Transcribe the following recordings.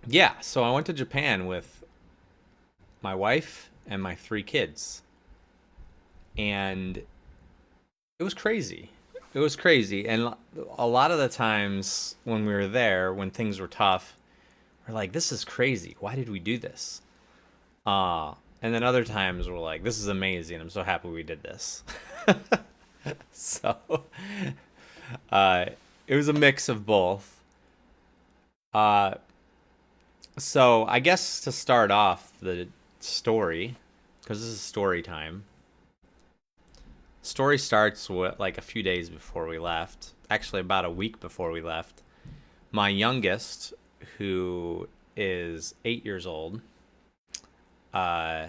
Yeah, so I went to Japan with my wife and my three kids, and it was crazy. It was crazy, and a lot of the times when we were there, when things were tough, we're like, "This is crazy. Why did we do this?" And then other times we're like, "This is amazing. I'm so happy we did this." So, uh, it was a mix of both. Uh, so I guess to start off the story, because this is story time. Story starts with like a few days before we left. Actually, about a week before we left. My youngest, who is 8 years old, uh,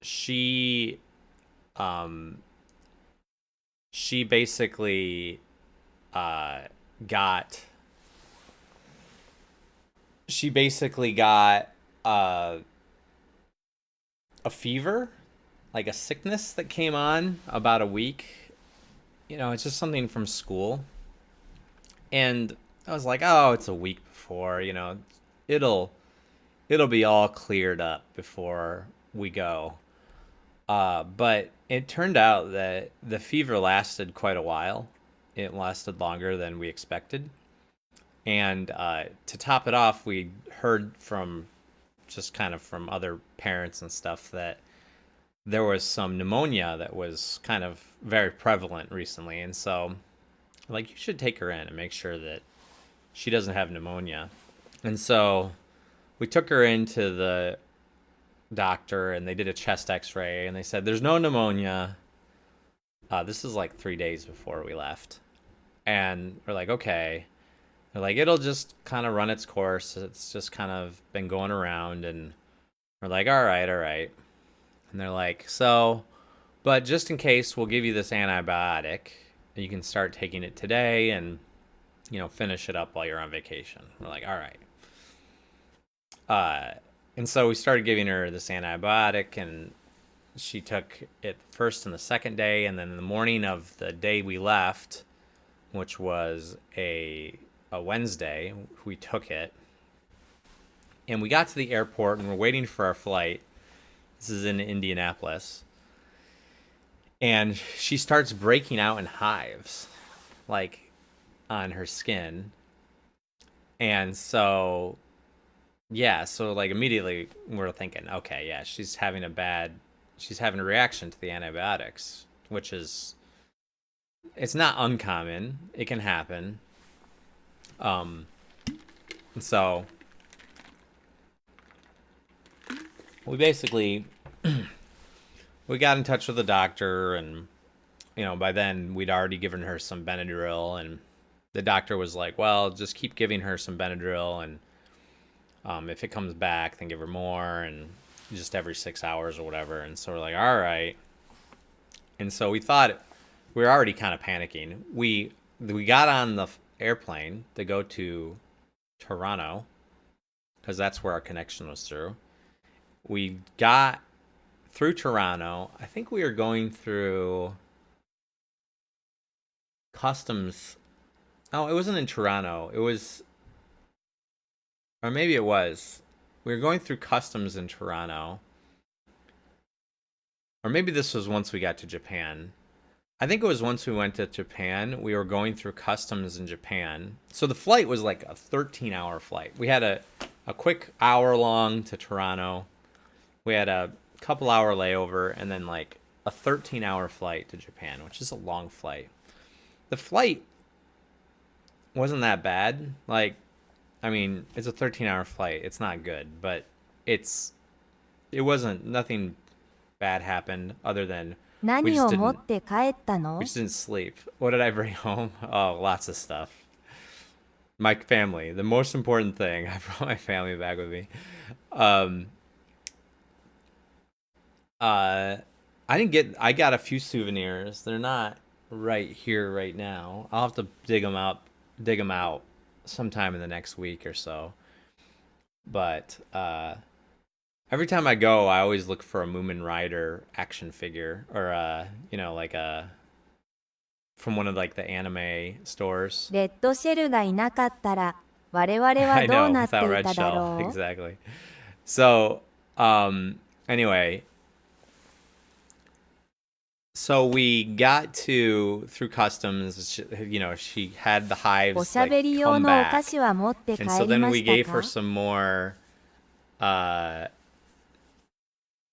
she um, she basically uh, got she basically got uh, a fever, like a sickness that came on about a week. It's just something from school. And I was like, oh, it's a week before, it'll it'll be all cleared up before we go. But it turned out that the fever lasted quite a while. It lasted longer than we expected. And to top it off, we heard from just kind of from other parents and stuff that there was some pneumonia that was kind of very prevalent recently. And so, like, you should take her in and make sure that she doesn't have pneumonia. And so we took her into the doctor and they did a chest x-ray and they said there's no pneumonia. This is like 3 days before we left. And we're like, okay. They're like, it'll just kind of run its course. It's just kind of been going around. And we're like, all right, all right. And they're like, so, but just in case, we'll give you this antibiotic. You can start taking it today and, finish it up while you're on vacation. We're like, all right. Uh, and so we started giving her this antibiotic, and she took it first and the second day, and then the morning of the day we left, which was a Wednesday, we took it, and we got to the airport, and we're waiting for our flight. This is in Indianapolis, and she starts breaking out in hives, like on her skin, and so yeah, so like immediately we're thinking, okay, yeah, she's having a reaction to the antibiotics, which is it's not uncommon. It can happen. Um, and so we basically we got in touch with the doctor, and by then we'd already given her some Benadryl, and the doctor was like, well, just keep giving her some Benadryl, and if it comes back, then give her more, and just every 6 hours or whatever. And so we're like, all right. And so we thought we were already kind of panicking. We got on the airplane to go to Toronto because that's where our connection was through. We got through Toronto. I think we were going through customs. Oh, it wasn't in Toronto. It was, or maybe it was. We were going through customs in Toronto. Or maybe this was once we got to Japan. I think it was once we went to Japan. We were going through customs in Japan. So the flight was like a 13-hour flight. We had a quick hour long to Toronto. We had a couple hour layover and then like a 13-hour flight to Japan, which is a long flight. The flight wasn't that bad. Like, I mean, it's a 13-hour flight. It's not good, but it's it wasn't nothing bad happened other than we 何 just を持っ didn't て帰った we の？ just didn't sleep. What did I bring home? Oh, lots of stuff. My family, the most important thing. I brought my family back with me. Um, uh, I got a few souvenirs. They're not right here right now. I'll have to dig them out sometime in the next week or so. But every time I go, I always look for a Moomin Rider action figure or like a from one of like the anime stores. レッドシェルがいなかったら我々は I どう know, なっ without てい red ただ shell. ろ Exactly. So, anyway, so we got to through customs. She had the う。お hives しゃ like べり用 come のお菓 back, 子は持って and so 帰り then ま we した gave her か？ some more.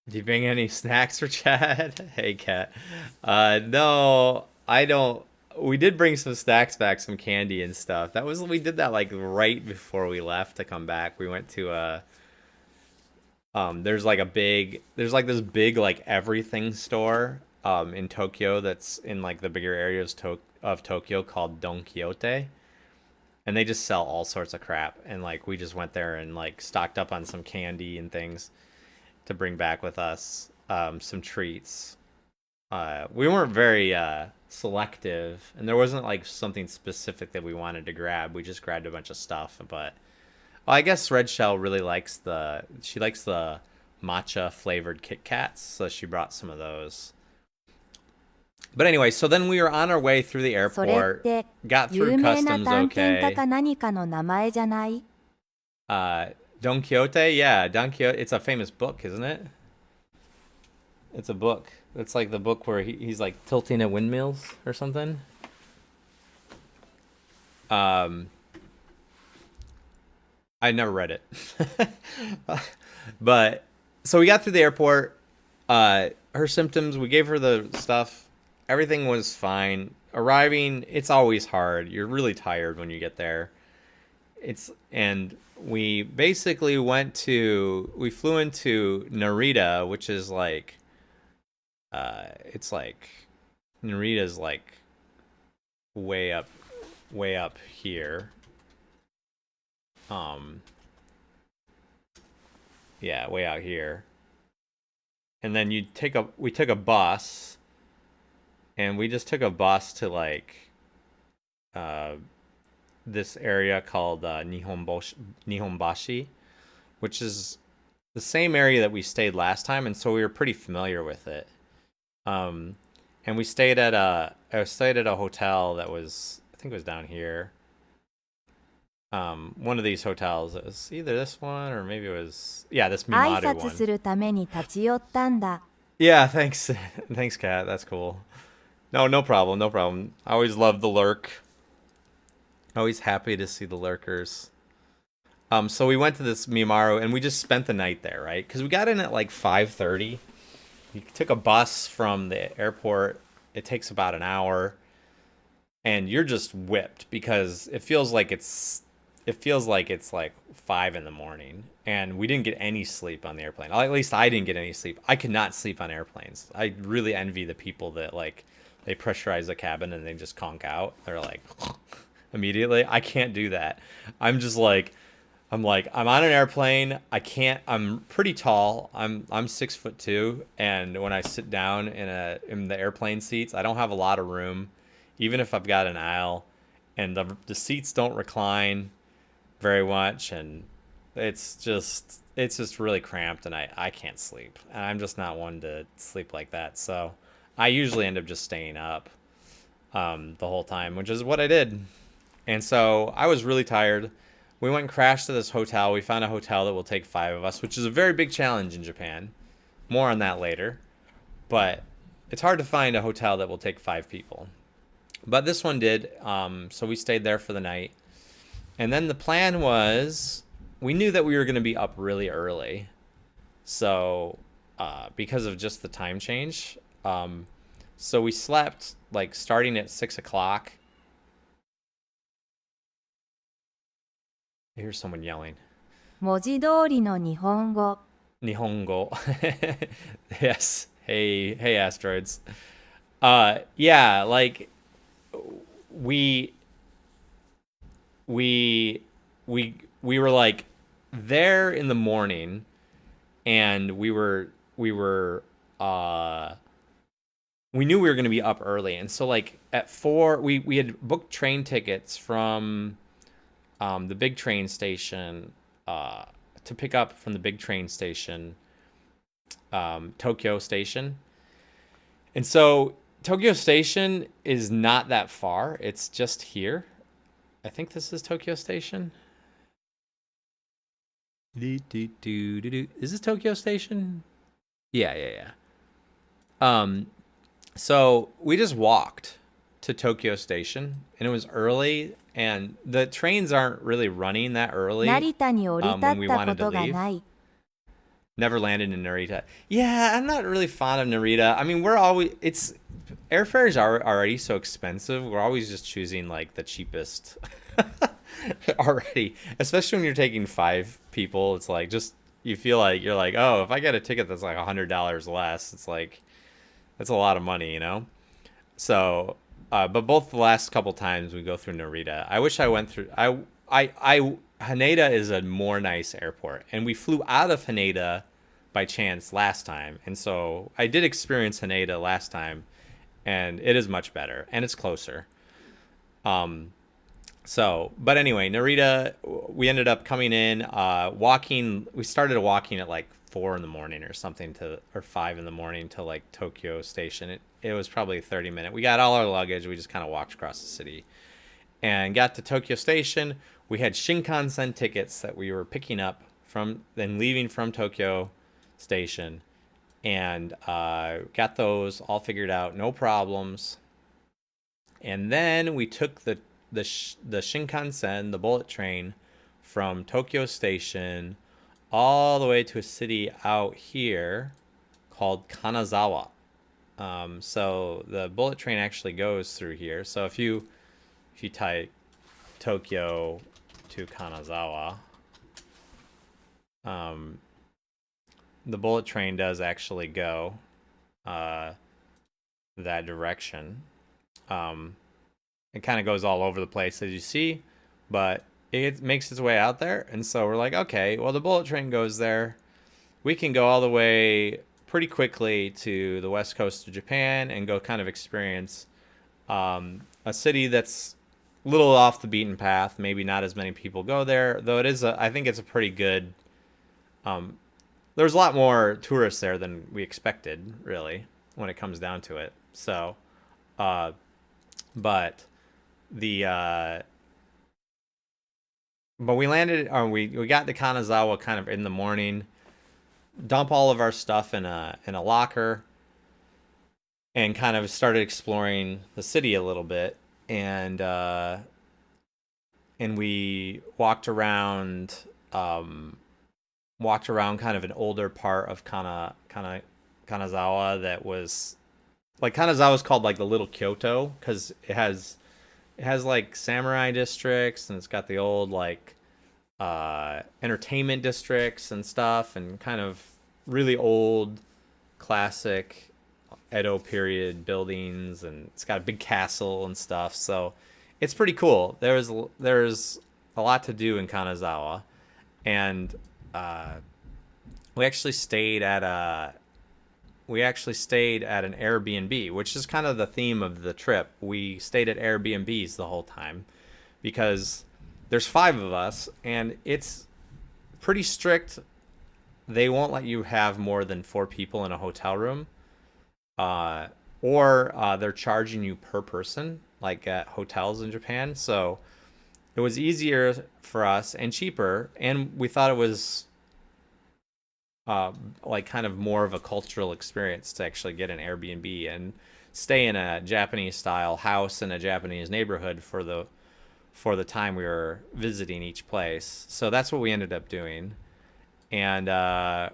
Do you bring any snacks for Chad? Hey, Kat. No, I don't. We did bring some snacks back, some candy and stuff. We did that like right before we left to come back. We went to there's like this big like everything store in Tokyo that's in like the bigger areas of Tokyo called Don Quixote, and they just sell all sorts of crap. And like we just went there and like stocked up on some candy and things to bring back with us, some treats. We weren't very selective, and there wasn't like something specific that we wanted to grab. We just grabbed a bunch of stuff, but well, I guess Red Shell really likes she likes the matcha flavored Kit Kats, so she brought some of those. But anyway, so then we were on our way through the それっ airport, て got through 有名な customs 探検家 okay. か何かの名前じゃない？ Don Quixote, yeah, Don Quixote. It's a famous book, isn't it? It's a book. It's like the book where he's like tilting at windmills or something. Um, I never read it, but so we got through the airport. Her symptoms, we gave her the stuff. Everything was fine. Arriving, it's always hard. You're really tired when you get there. And we basically we flew into Narita, which is like, it's like, Narita's like way up, way up here. Yeah, way out here. And then we took a bus, and we just took a bus to like uh this area called Nihonbashi, which is the same area that we stayed last time, and so we were pretty familiar with it. Um and we stayed at a hotel that was, I think it was down here. One of these hotels. It was either this one or maybe it was, yeah, this 挨 Mimadu 拶 one. するために立ち寄ったんだ。 Yeah, thanks. Thanks, Kat. That's cool. No, no problem. No problem. I always love the lurk. Always happy to see the lurkers. So we went to this Mimaru and we just spent the night there, right? Because we got in at like 5:30. We took a bus from the airport. It takes about an hour, and you're just whipped because it feels like it's like 5 in the morning, and we didn't get any sleep on the airplane. At least I didn't get any sleep. I could not sleep on airplanes. I really envy the people that like they pressurize the cabin and they just conk out. They're like immediately. I can't do that. I'm just like I'm on an airplane. I can't. I'm pretty tall. I'm 6'2", and when I sit down in the airplane seats, I don't have a lot of room, even if I've got an aisle, and the seats don't recline very much, and it's just really cramped, and I can't sleep. And I'm just not one to sleep like that. So I usually end up just staying up the whole time, which is what I did. And so I was really tired. We went and crashed to this hotel. We found a hotel that will take 5 of us, which is a very big challenge in Japan. More on that later. But it's hard to find a hotel that will take 5 people. But this one did. So we stayed there for the night. And then the plan was, we knew that we were going to be up really early. So because of just the time change. So we slept like starting at 6 o'clock. I hear someone yelling. 文字通りの日本語。 Nihongo. Yes. Hey, asteroids. Yeah, like we we we were like there in the morning, and we knew we were going to be up early, and so like at 4 we had booked train tickets from the big train station, to pick up from the big train station, Tokyo Station. And so Tokyo Station is not that far. It's just here. I think this is Tokyo Station. Is this Tokyo Station? Yeah, yeah, yeah. Um, so we just walked to Tokyo Station, and it was early, and the trains aren't really running that early. 成田に降り立 When っ we た wanted こ to とが leave, ない。never landed in Narita. Yeah, I'm not really fond of Narita. I mean, we're always it's airfares are already so expensive. We're always just choosing like the cheapest already, especially when you're taking 5 people. It's like just you feel like you're like, oh, if I get a ticket that's like $100 less, it's like that's a lot of money, you know. So, but both the last couple times we go through Narita, I wish I went through. Haneda is a more nice airport, and we flew out of Haneda by chance last time, and so I did experience Haneda last time, and it is much better, and it's closer. Um, so, but anyway, Narita, we ended up coming in, walking. We started walking at like 4 in the morning or something or 5 in the morning to like Tokyo Station. It was probably a 30 minute. We got all our luggage. We just kind of walked across the city and got to Tokyo Station. We had Shinkansen tickets that we were picking up from, then leaving from Tokyo Station, and got those all figured out, no problems. And then we took the Shinkansen, the bullet train, from Tokyo Station all the way to a city out here called Kanazawa. So the bullet train actually goes through here. So if you type Tokyo to Kanazawa, the bullet train does actually go that direction. It kind of goes all over the place, as you see, but it makes its way out there. And so we're like, okay, well, the bullet train goes there. We can go all the way pretty quickly to the west coast of Japan and go kind of experience a city that's a little off the beaten path. Maybe not as many people go there, though it is. I think it's a pretty good. There's a lot more tourists there than we expected, really, when it comes down to it. So, but the but we landed, or we got to Kanazawa kind of in the morning. Dump all of our stuff in a locker, and kind of started exploring the city a little bit, and we walked around kind of an older part of Kanazawa that was like Kanazawa is called like the little Kyoto because it has like samurai districts, and it's got the old like entertainment districts and stuff, and kind of really old classic Edo period buildings, and it's got a big castle and stuff. So it's pretty cool. There's a lot to do in Kanazawa, and uh, we actually stayed at an Airbnb, which is kind of the theme of the trip. We stayed at Airbnbs the whole time because there's 5 of us, and it's pretty strict. They won't let you have more than 4 people in a hotel room, or they're charging you per person, like at hotels in Japan. So it was easier for us and cheaper, and we thought it was like kind of more of a cultural experience to actually get an Airbnb and stay in a Japanese style house in a Japanese neighborhood for the time we were visiting each place. So that's what we ended up doing. And I'm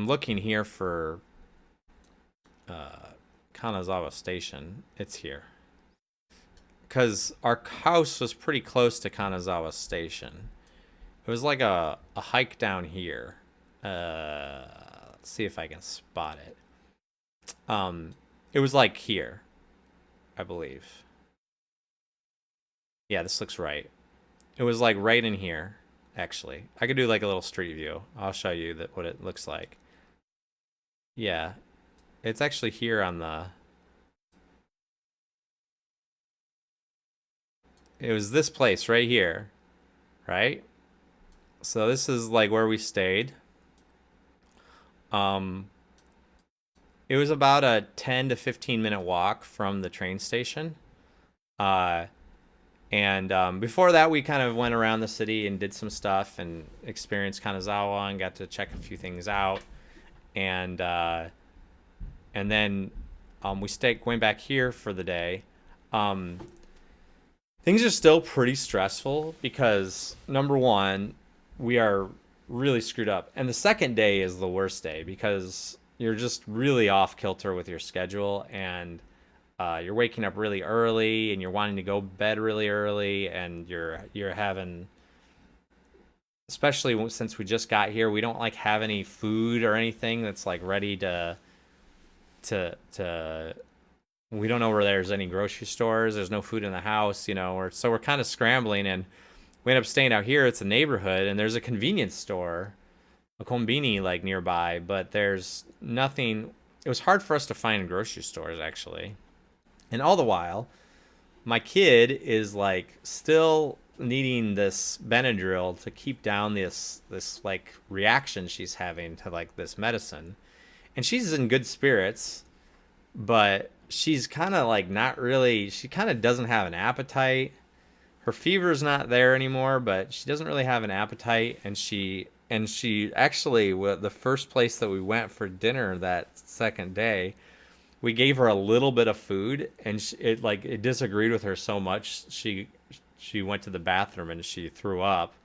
looking here for Kanazawa Station. It's here because our house was pretty close to Kanazawa Station. It was like a hike down here. Let's see if I can spot it. It was like here, I believe. Yeah, this looks right. It was like right in here, actually. I could do like a little street view. I'll show you what it looks like. Yeah, it's actually here on the. It was this place right here, right? So this is like where we stayed. Um, it was about a 10 to 15 minute walk from the train station. Uh, And before that, we kind of went around the city and did some stuff and experienced Kanazawa and got to check a few things out. And then went back here for the day. Um, Things are still pretty stressful because number one, we are really screwed up, and the second day is the worst day because you're just really off kilter with your schedule, and you're waking up really early, and you're wanting to go to bed really early, and you're having, especially since we just got here, we don't like have any food or anything that's like ready to we don't know where there's any grocery stores. There's no food in the house, so we're kind of scrambling, and we end up staying out here. It's a neighborhood, and there's a convenience store, a kombini like nearby, but there's nothing. It was hard for us to find grocery stores actually, and all the while, my kid is like still needing this Benadryl to keep down this like reaction she's having to like this medicine, and she's in good spirits, but she's kind of like not really, she kind of doesn't have an appetite. Her fever's not there anymore, but she doesn't really have an appetite, and she actually, the first place that we went for dinner that second day, we gave her a little bit of food, and it disagreed with her so much she went to the bathroom and she threw up,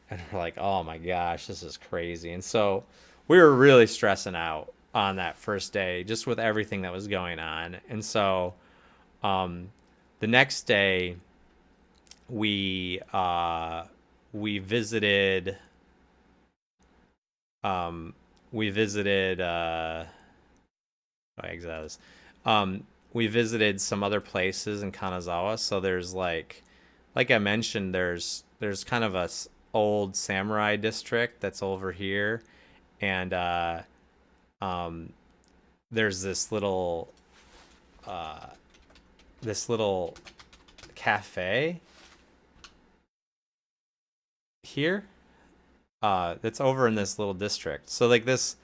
and we're like, oh my gosh, this is crazy. And so we were really stressing out on that first day just with everything that was going on. And so the next day we visited we visited we visited some other places in Kanazawa. So there's like I mentioned, there's kind of old samurai district that's over here, and there's this little cafe here that's over in this little district. So like it's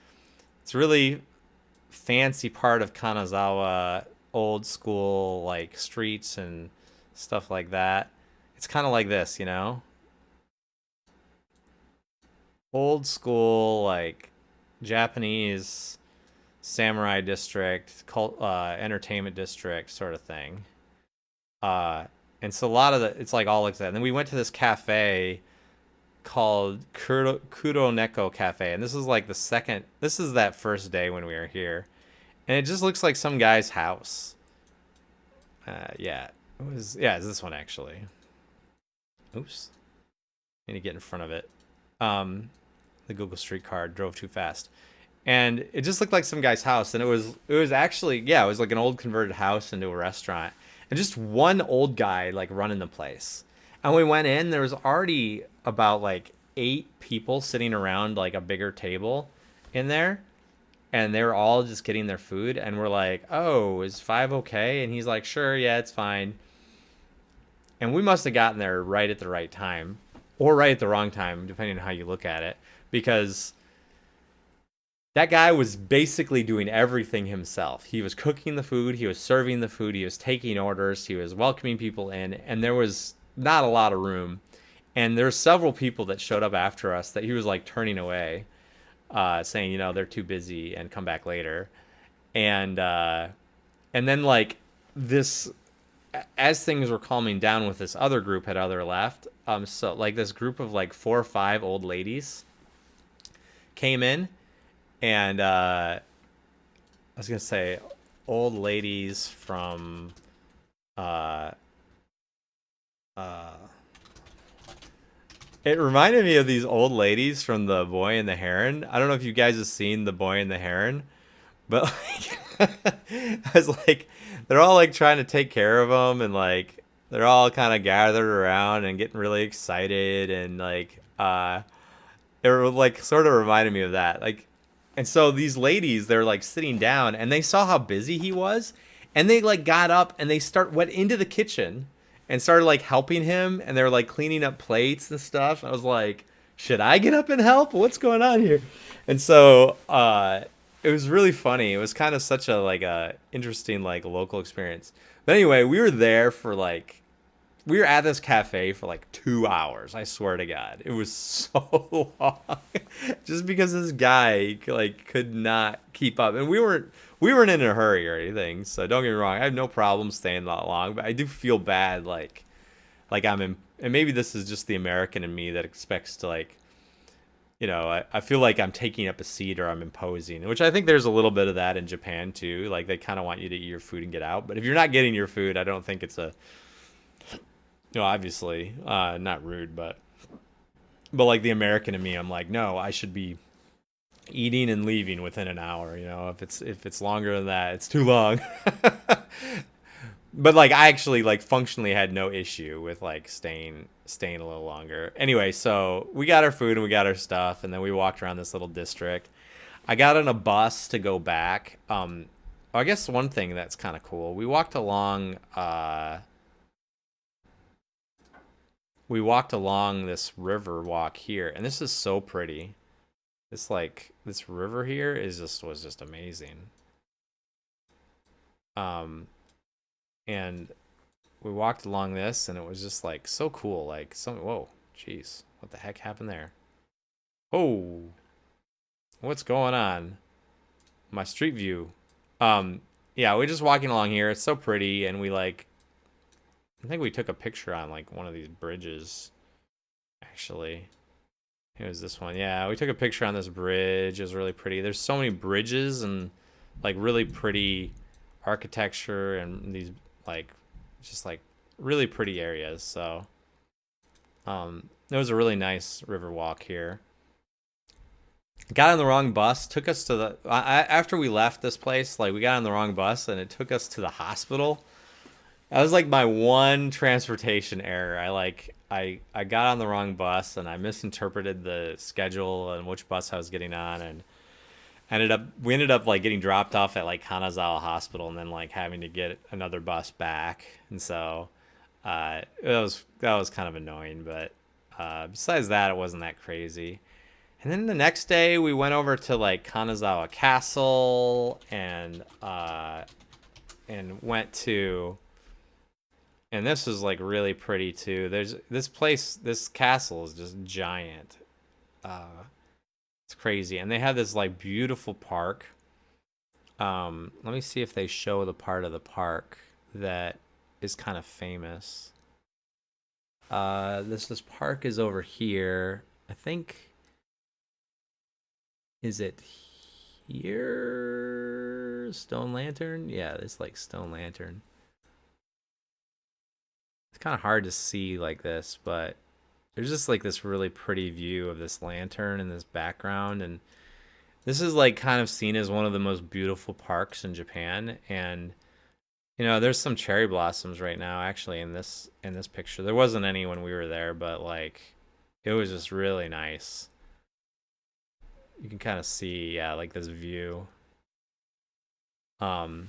really fancy part of Kanazawa, old school like streets and stuff like that. It's kind of like this, old school like Japanese samurai district, entertainment district sort of thing. And so a lot of it's like all like that. And then we went to this cafe called Kuro Neko Cafe, and this is like this is that first day when we were here, and it just looks like some guy's house. Yeah, it's this one actually. Oops, need to get in front of it. The Google Street Card drove too fast, and it just looked like some guy's house, and it was actually, yeah, it was like an old converted house into a restaurant, and just one old guy like running the place. And we went in, there was already about like 8 people sitting around like a bigger table in there, and they were all just getting their food, and we're like, oh, is 5 okay? And he's like, sure, yeah, it's fine. And we must have gotten there right at the right time, or right at the wrong time, depending on how you look at it, because that guy was basically doing everything himself. He was cooking the food, he was serving the food, he was taking orders, he was welcoming people in, and there was not a lot of room. And there were several people that showed up after us that he was like turning away, saying, they're too busy and come back later. And then like this, as things were calming down with this other group had other left, so like this group of like 4 or 5 old ladies came in, and I was gonna say old ladies from it reminded me of these old ladies from The Boy and the Heron. I don't know if you guys have seen The Boy and the Heron, but like, I was like, they're all like trying to take care of them, and like they're all kind of gathered around and getting really excited, and like it like sort of reminded me of that. Like, and so these ladies, they're like sitting down, and they saw how busy he was, and they like got up and they went into the kitchen and started like helping him, and they were like cleaning up plates and stuff. I was like, should I get up and help? What's going on here? And so it was really funny. It was kind of such a like a interesting like local experience. But anyway, we were there for like we were at this cafe for like 2 hours. I swear to God, it was so long, just because this guy like could not keep up, and we weren't in a hurry or anything. So don't get me wrong, I have no problem staying that long, but I do feel bad, like I'm in, and maybe this is just the American in me that expects to like, I feel like I'm taking up a seat or I'm imposing, which I think there's a little bit of that in Japan too. Like they kind of want you to eat your food and get out. But if you're not getting your food, I don't think it's obviously, not rude, but like the American in me, I'm like, no, I should be eating and leaving within an hour. If it's longer than that, it's too long. But like I actually like functionally had no issue with like staying a little longer. Anyway, so we got our food and we got our stuff, and then we walked around this little district. I got on a bus to go back. I guess one thing that's kind of cool. We walked along this river walk here, and this is so pretty. This river here was just amazing. Um and we walked along this, and it was just like so cool. Like whoa, jeez, what the heck happened there? Oh, what's going on? My street view. Yeah, we're just walking along here. It's so pretty, and I think we took a picture on like one of these bridges. Actually, it was this one. Yeah, we took a picture on this bridge. It was really pretty. There's so many bridges and like really pretty architecture and these like just like really pretty areas. So it was a really nice river walk here. Got on the wrong bus, took us to after we left this place, like we got on the wrong bus and it took us to the hospital. That was like my one transportation error. I got on the wrong bus and I misinterpreted the schedule and which bus I was getting on, and we ended up like getting dropped off at like Kanazawa Hospital and then like having to get another bus back. And so that was kind of annoying, but besides that, it wasn't that crazy. And then the next day we went over to like Kanazawa Castle and went to, and this is like really pretty too. There's this castle is just giant. It's crazy. And they have this like beautiful park. Let me see if they show the part of the park that is kind of famous. This park is over here. I think, is it here? Stone Lantern? Yeah, it's like Stone Lantern. It's kind of hard to see like this, but there's just like this really pretty view of this lantern in this background, and this is like kind of seen as one of the most beautiful parks in Japan. And there's some cherry blossoms right now actually in this picture. There wasn't any when we were there, but like it was just really nice. You can kind of see, yeah, like this view. And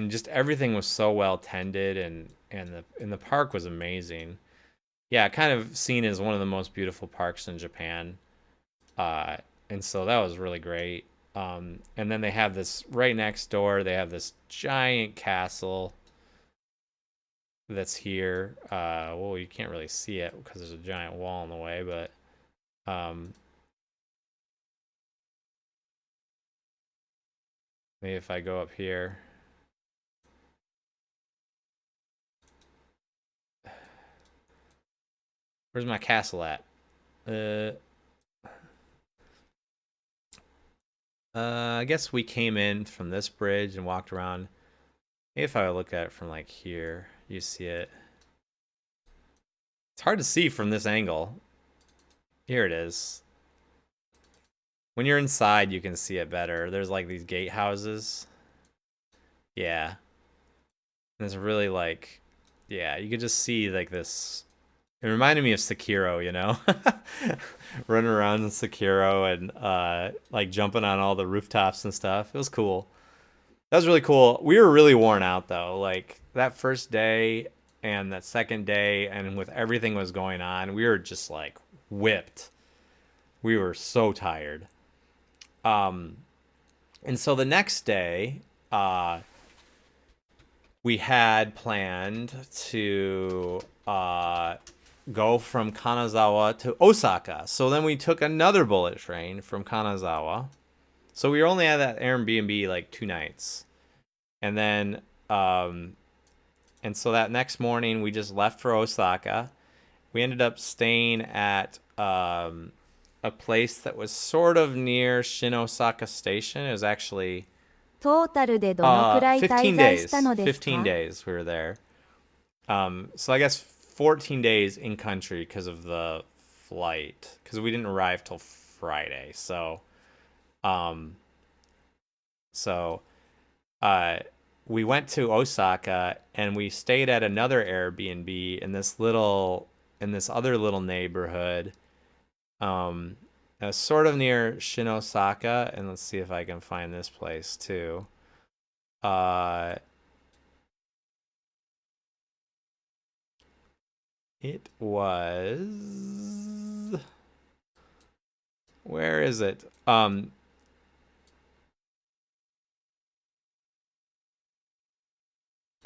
just everything was so well tended, and the park was amazing. Yeah, kind of seen as one of the most beautiful parks in Japan. And so that was really great. And then they have this right next door. They have this giant castle that's here. Well, you can't really see it because there's a giant wall in the way, but maybe if I go up here. Where's my castle at? I guess we came in from this bridge and walked around. Maybe if I look at it from like here, you see it. It's hard to see from this angle. Here it is. When you're inside, you can see it better. There's like these gatehouses. Yeah. And it's really like, yeah, you could just see like this. It reminded me of Sekiro, running around in Sekiro and like jumping on all the rooftops and stuff. It was cool. That was really cool. We were really worn out though. Like that first day and that second day, and with everything was going on, we were just like whipped. We were so tired. And so the next day, we had planned to go from Kanazawa to Osaka. So then we took another bullet train from Kanazawa. So we were only at that Airbnb like 2 nights. And then, and so that next morning we just left for Osaka. We ended up staying at a place that was sort of near Shinosaka Station. It was actually トータルでどのくらい滞15在し days. たのです 15か？ days we were there. So I guess 14 days in country because of the flight. Because we didn't arrive till Friday. Um, so we went to Osaka and we stayed at another Airbnb in this other little neighborhood. Sort of near Shinosaka, and let's see if I can find this place too. It was, where is it? Oh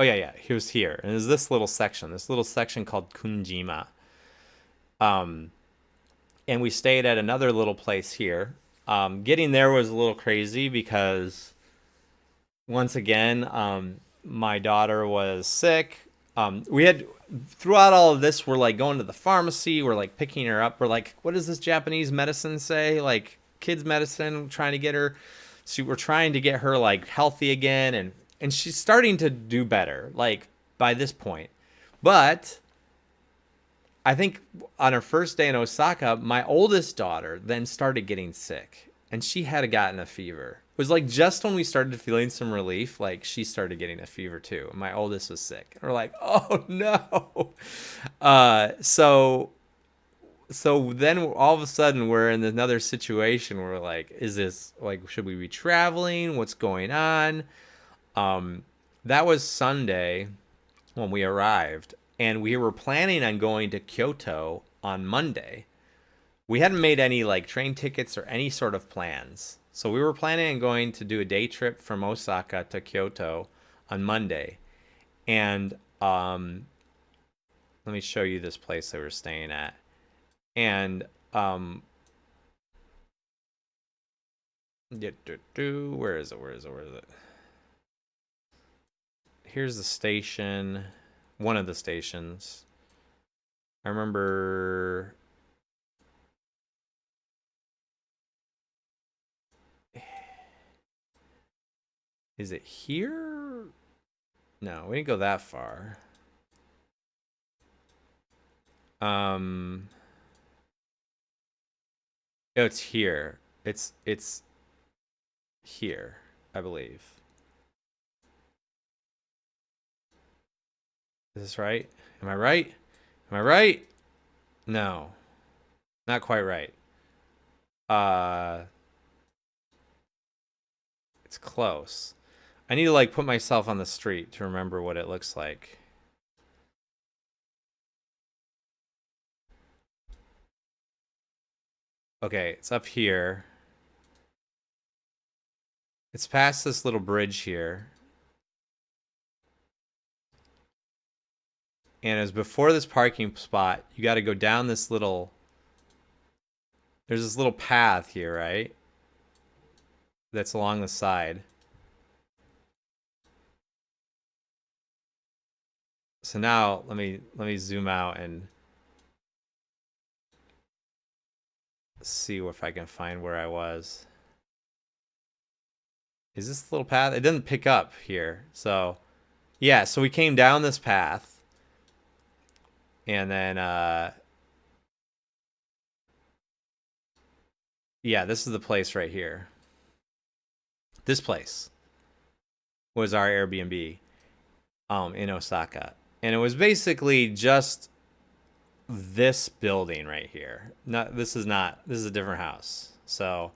yeah, he was here. And there's this little section called Kunjima. And we stayed at another little place here. Getting there was a little crazy because once again, my daughter was sick. We had, throughout all of this, we're like going to the pharmacy, we're like picking her up. We're like, what does this Japanese medicine say? Like kids medicine, trying to get her. So we're trying to get her like healthy again, and she's starting to do better, like by this point. But I think on her first day in Osaka, my oldest daughter then started getting sick, and she had gotten a fever. It was like just when we started feeling some relief, like she started getting a fever too. And my oldest was sick. And we're like, oh no. So then all of a sudden we're in another situation where we're like, is this like, should we be traveling? What's going on? That was Sunday when we arrived, and we were planning on going to Kyoto on Monday. We hadn't made any like train tickets or any sort of plans. So we were planning on going to do a day trip from Osaka to Kyoto on Monday. And let me show you this place that we're staying at. And where is it? Here's the station, one of the stations. I remember is it here? No, we didn't go that far. Oh, it's here. It's here, I believe. Is this right? Am I right? Am I right? No. Not quite right. It's close. I need to like put myself on the street to remember what it looks like. Okay, it's up here. It's past this little bridge here. And as before this parking spot, you got to go down this little, there's this little path here, right? That's along the side. So now let me zoom out and see if I can find where I was. Is this the little path? It doesn't pick up here. So yeah, so we came down this path. And then yeah, this is the place right here. This place was our Airbnb in Osaka. And it was basically just this building right here. This is a different house. So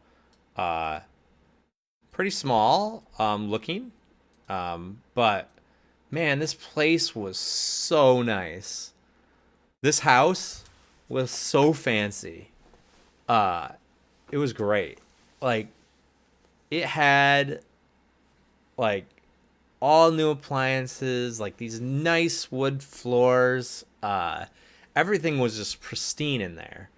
pretty small looking. But man, this place was so nice. This house was so fancy. It was great. Like it had like all new appliances, like these nice wood floors. Everything was just pristine in there.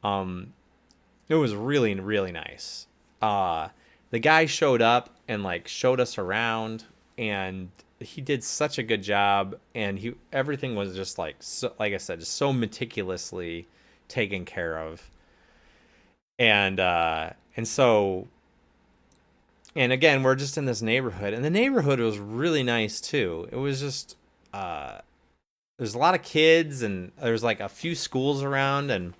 It was really, really nice. The guy showed up and like showed us around, and he did such a good job. And everything was just like, so, like I said, just so meticulously taken care of. And so, and again, we're just in this neighborhood, and the neighborhood was really nice too. It was just, there's a lot of kids, and there's like a few schools around, and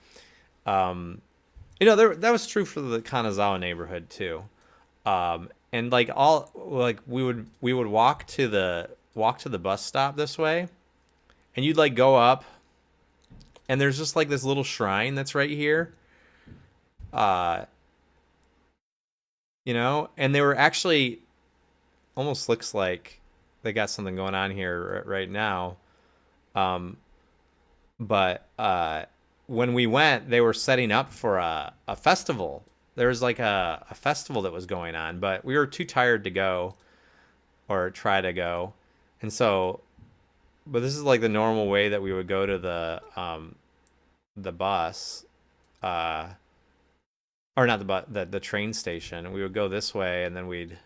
that was true for the Kanazawa neighborhood too. And like we would walk to the bus stop this way, and you'd like go up, and there's just like this little shrine that's right here. And they were actually, almost looks like they got something going on here right now. But when we went, they were setting up for a festival. There was like a festival that was going on, but we were too tired to go or try to go. And so, but this is like the normal way that we would go to the bus, or not the bus, the train station. We would go this way, and then we'd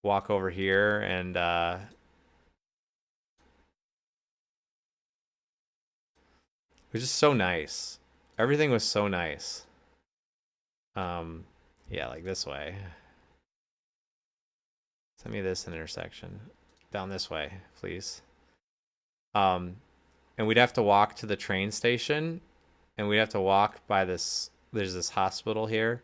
walk over here, and it was just so nice. Everything was so nice. Yeah, like this way. Send me this intersection. Down this way, please. And we'd have to walk to the train station, and we'd have to walk by this. There's this hospital here.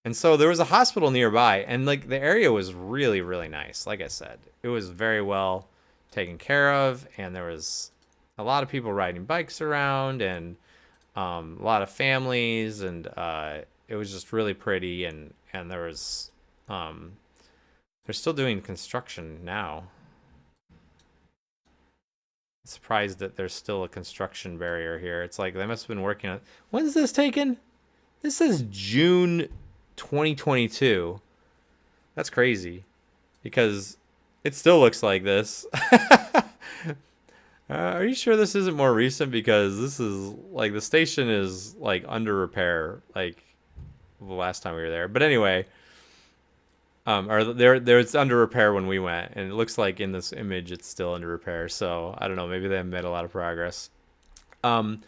And so there was a hospital nearby, and like the area was really, really nice. Like I said, it was very well taken care of, and there was a lot of people riding bikes around, and a lot of families, and it was just really pretty, and there was they're still doing construction now. I'm surprised that there's still a construction barrier here. It's like they must have been working on. When's this taken? This is June 2022. That's crazy, because it still looks like this. Are you sure this isn't more recent? Because this is like the station is like under repair, like the last time we were there. But anyway, or it's under repair when we went, and it looks like in this image it's still under repair. So I don't know, maybe they haven't made a lot of progress. So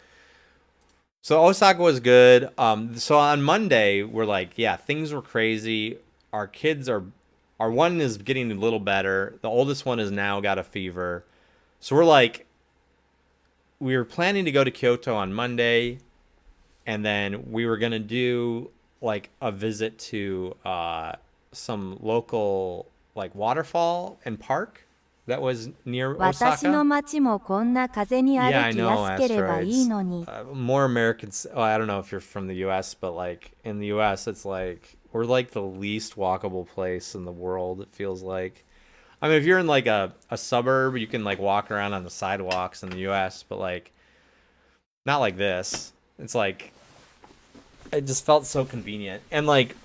Osaka was good. So on Monday we're like, yeah, things were crazy. Our one is getting a little better. The oldest one has now got a fever. So we're like, we were planning to go to Kyoto on Monday, and then we were gonna do like a visit to some local like waterfall and park that was near 私の Osaka. 街もこんな風に Yeah, 歩 I き know, やすければいいのに。more Americans. Oh, I don't know if you're from the U.S., but like in the U.S., it's like we're like the least walkable place in the world. It feels like. I mean, if you're in like a suburb, you can like walk around on the sidewalks in the U.S., but like not like this. It's like it just felt so convenient, and like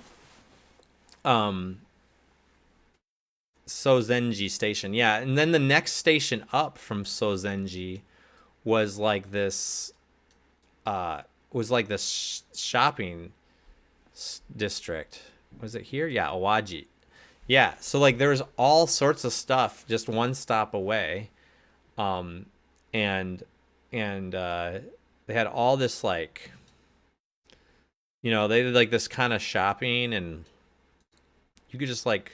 Sozenji station, yeah, and then the next station up from Sozenji was like this shopping district. Was it here? Yeah, Awaji. Yeah, so like there was all sorts of stuff just one stop away, and they had all this like, they did like this kind of shopping, and you could just like,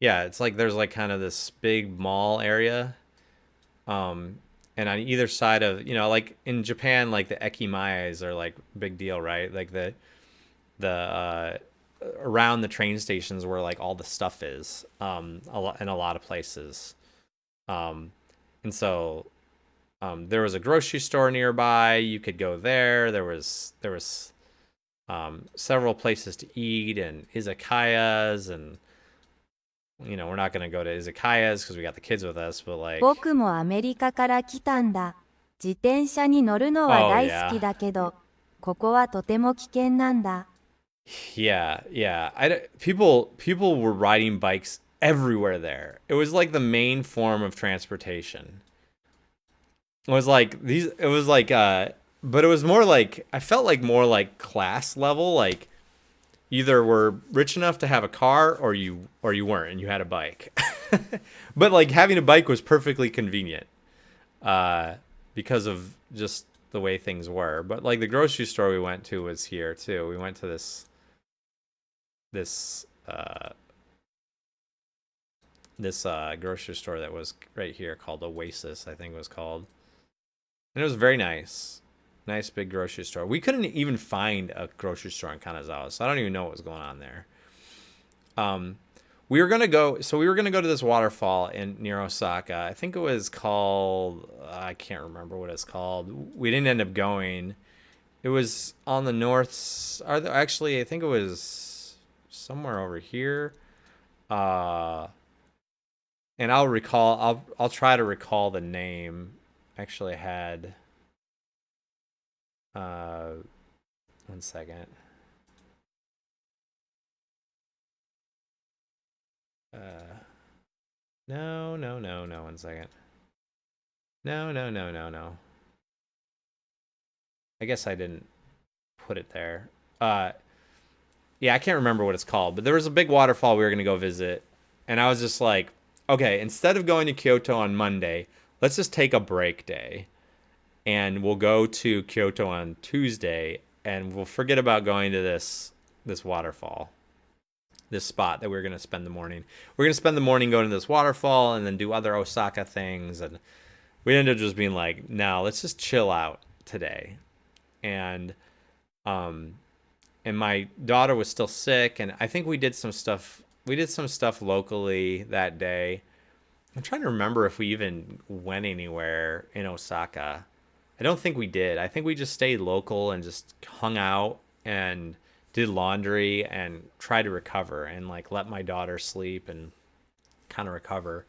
yeah, it's like there's like kind of this big mall area, and on either side of, like in Japan, like the ekimayas are like big deal, right? Like the around the train stations where like all the stuff is, in a lot of places, and so there was a grocery store nearby. You could go there. There was several places to eat, and izakayas, and we're not going to go to izakayas because we got the kids with us, but like, 僕もアメリカから来たんだ。自転車に乗るのは oh 大好き yeah, だけど、ここはとても危険なんだ。yeah. People were riding bikes everywhere there. It was like the main form of transportation. It was like these. It was like, but it was more like, I felt like more like class level. Like either were rich enough to have a car, or you weren't, and you had a bike. But like having a bike was perfectly convenient, uh, because of just the way things were. But like the grocery store we went to was here too. We went to this grocery store that was right here called Oasis, I think it was called. And it was very nice. Nice big grocery store. We couldn't even find a grocery store in Kanazawa, so I don't even know what was going on there. Um, we were gonna go. So we were gonna go to this waterfall in near Osaka. I think it was called. I can't remember what it's called. We didn't end up going. It was on the north. Actually, I think it was somewhere over here. Uh, and I'll recall. I'll try to recall the name. Actually, I had. Uh, One second. Uh, no, no, no, no. One second. No, no, no, no, no. I guess I didn't put it there. Uh, yeah, I can't remember what it's called, but there was a big waterfall we were gonna go visit, and I was just like, okay, instead of going to Kyoto on Monday, let's just take a break day, and we'll go to Kyoto on Tuesday, and we'll forget about going to this waterfall, this spot that we are gonna spend the morning. We're gonna spend the morning going to this waterfall, and then do other Osaka things, and we ended up just being like, no, let's just chill out today, and um and my daughter was still sick, and I think we did some stuff. We did some stuff locally that day. I'm trying to remember if we even went anywhere in Osaka. I don't think we did. I think we just stayed local and just hung out and did laundry and tried to recover, and like let my daughter sleep and kind of recover.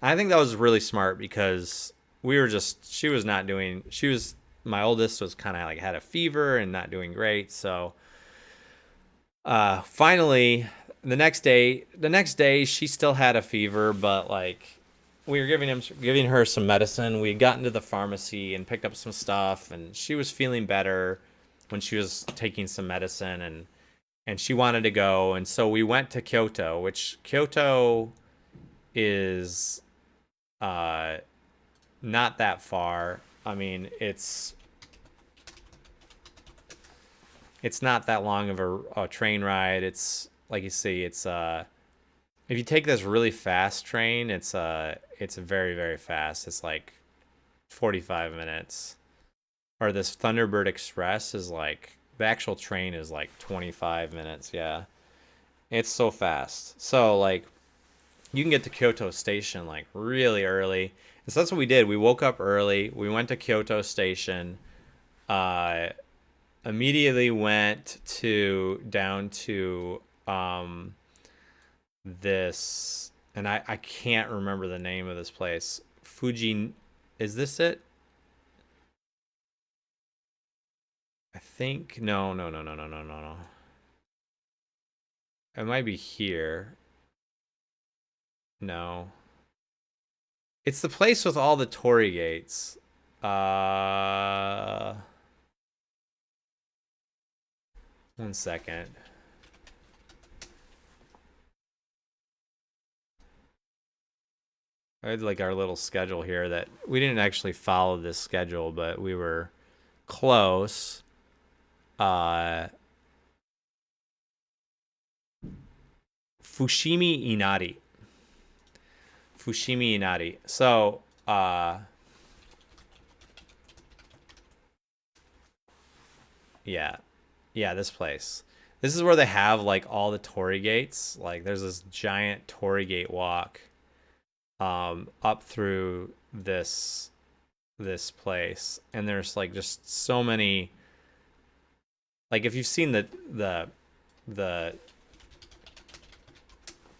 I think that was really smart because we were just, she was not doing, she was, my oldest was kind of like had a fever and not doing great. So finally the next day she still had a fever, but like we were giving her some medicine. We had gotten to the pharmacy and picked up some stuff, and she was feeling better when she was taking some medicine, and she wanted to go, and so we went to Kyoto, which Kyoto is uh not that far. I mean, it's not that long of a train ride. It's like you see, it's if you take this really fast train, it's very, very fast. It's like 45 minutes. Or this Thunderbird Express is like, the actual train is like 25 minutes. Yeah. It's so fast. So like you can get to Kyoto Station like really early. And so that's what we did. We woke up early. We went to Kyoto Station. Uh Immediately went to down to this, and I can't remember the name of this place. Fuji, is this it? I think no, no, no, no, no, no, no, no. It might be here. No. It's the place with all the torii gates. One second. I had like our little schedule here that we didn't actually follow this schedule, but we were close. Uh, Fushimi Inari. Fushimi Inari. So, yeah. Yeah, this place. This is where they have like all the torii gates. Like there's this giant torii gate walk up through this place, and there's like just so many, like if you've seen the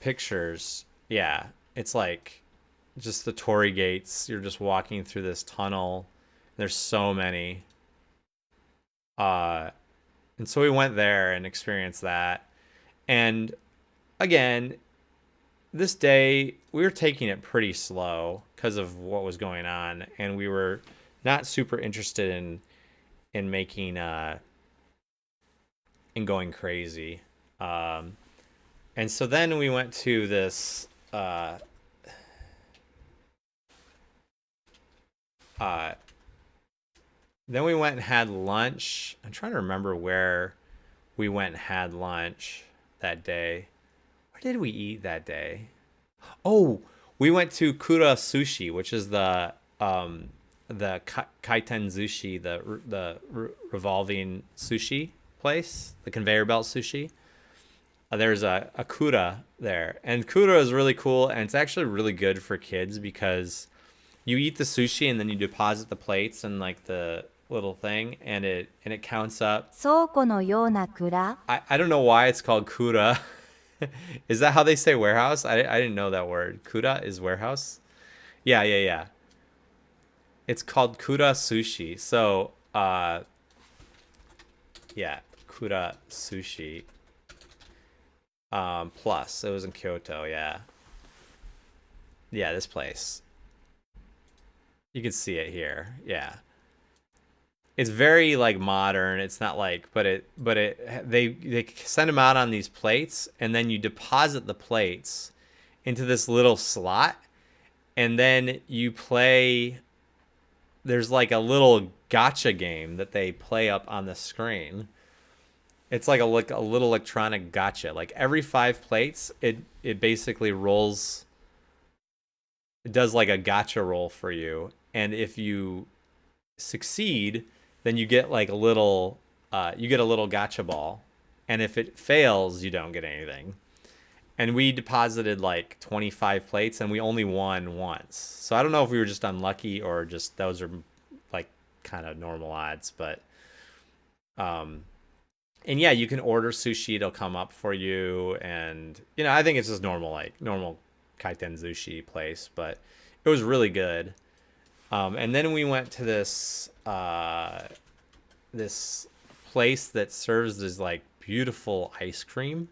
pictures, yeah, it's like just the torii gates. You're just walking through this tunnel. There's so many. Uh and so we went there and experienced that. And again, this day we were taking it pretty slow because of what was going on, and we were not super interested in making in going crazy. Um, and so then we went to this uh, then we went and had lunch. I'm trying to remember where we went and had lunch that day. Where did we eat that day? Oh, we went to Kura Sushi, which is the kaiten sushi, the revolving sushi place, the conveyor belt sushi. There's a Kura there, and Kura is really cool, and it's actually really good for kids because you eat the sushi and then you deposit the plates and like the little thing, and it counts up. 倉庫のような蔵 I don't know why it's called Kura. Is that how they say warehouse? I didn't know that word. Kura is warehouse. Yeah, yeah, yeah. It's called Kura Sushi. So, yeah, Kura Sushi. Plus, it was in Kyoto. Yeah, yeah, this place. You can see it here. Yeah, it's very like modern. It's not like, but they send them out on these plates, and then you deposit the plates into this little slot, and then you play. There's like a little gotcha game that they play up on the screen. It's like a little electronic gotcha. Like every 5 plates, it basically rolls. It does like a gotcha roll for you, and if you succeed, then you get like a little gotcha ball, and if it fails, you don't get anything. And we deposited like 25 plates, and we only won once. So I don't know if we were just unlucky or just those are like kind of normal odds, but um and yeah, you can order sushi, it'll come up for you, and I think it's just normal kaiten sushi place, but it was really good. And then we went to this place that serves this like beautiful ice cream.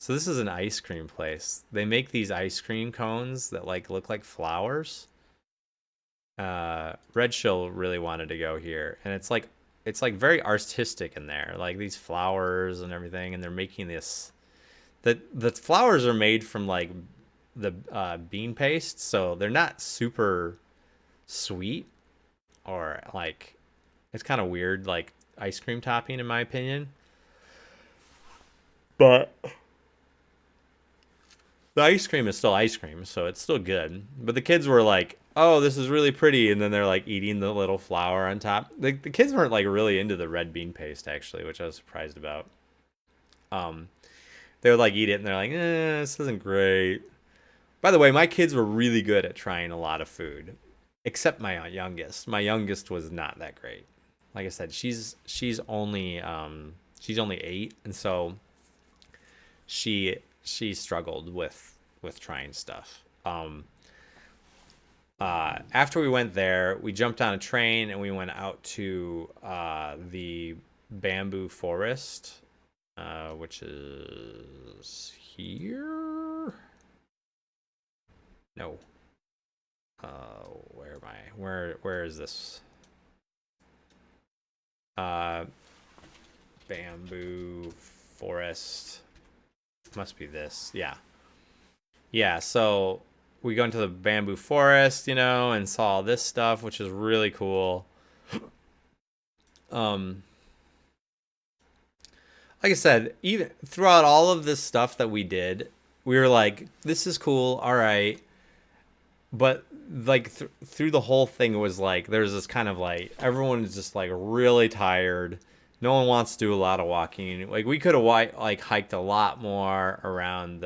So this is an ice cream place. They make these ice cream cones that like look like flowers. Red Shill really wanted to go here, and it's like very artistic in there, like these flowers and everything, and they're making this. The flowers are made from like the bean paste, so they're not super sweet, or like it's kind of weird, like ice cream topping in my opinion. But the ice cream is still ice cream, so it's still good. But the kids were like, "Oh, this is really pretty," and then they're like eating the little flour on top. The kids weren't like really into the red bean paste actually, which I was surprised about. Um, they would like eat it and they're like, "This isn't great." By the way, my kids were really good at trying a lot of food, except my youngest. My youngest was not that great. Like I said, she's only 8, and so she struggled with trying stuff. After we went there, we jumped on a train and we went out to the bamboo forest, which is here. No. Where am I? Where is this? Bamboo forest. Must be this. Yeah. Yeah, so we go into the bamboo forest, and saw all this stuff, which is really cool. Um, like I said, even throughout all of this stuff that we did, we were like, this is cool, all right. But like through the whole thing, it was like there's this kind of like everyone is just like really tired. No one wants to do a lot of walking. Like we could have like hiked a lot more around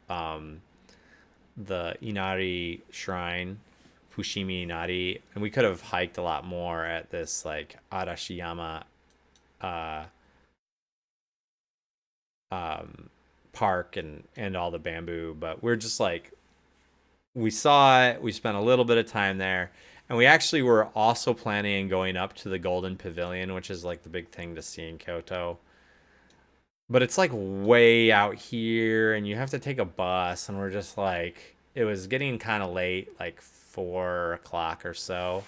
um the Inari shrine, Fushimi Inari, and we could have hiked a lot more at this like Arashiyama uh park and all the bamboo, but we're just like we saw it, we spent a little bit of time there, and we actually were also planning on going up to the Golden Pavilion, which is like the big thing to see in Kyoto. but it's like way out here and you have to take a bus, and we're just like, it was getting kind of late, like 4 o'clock or so,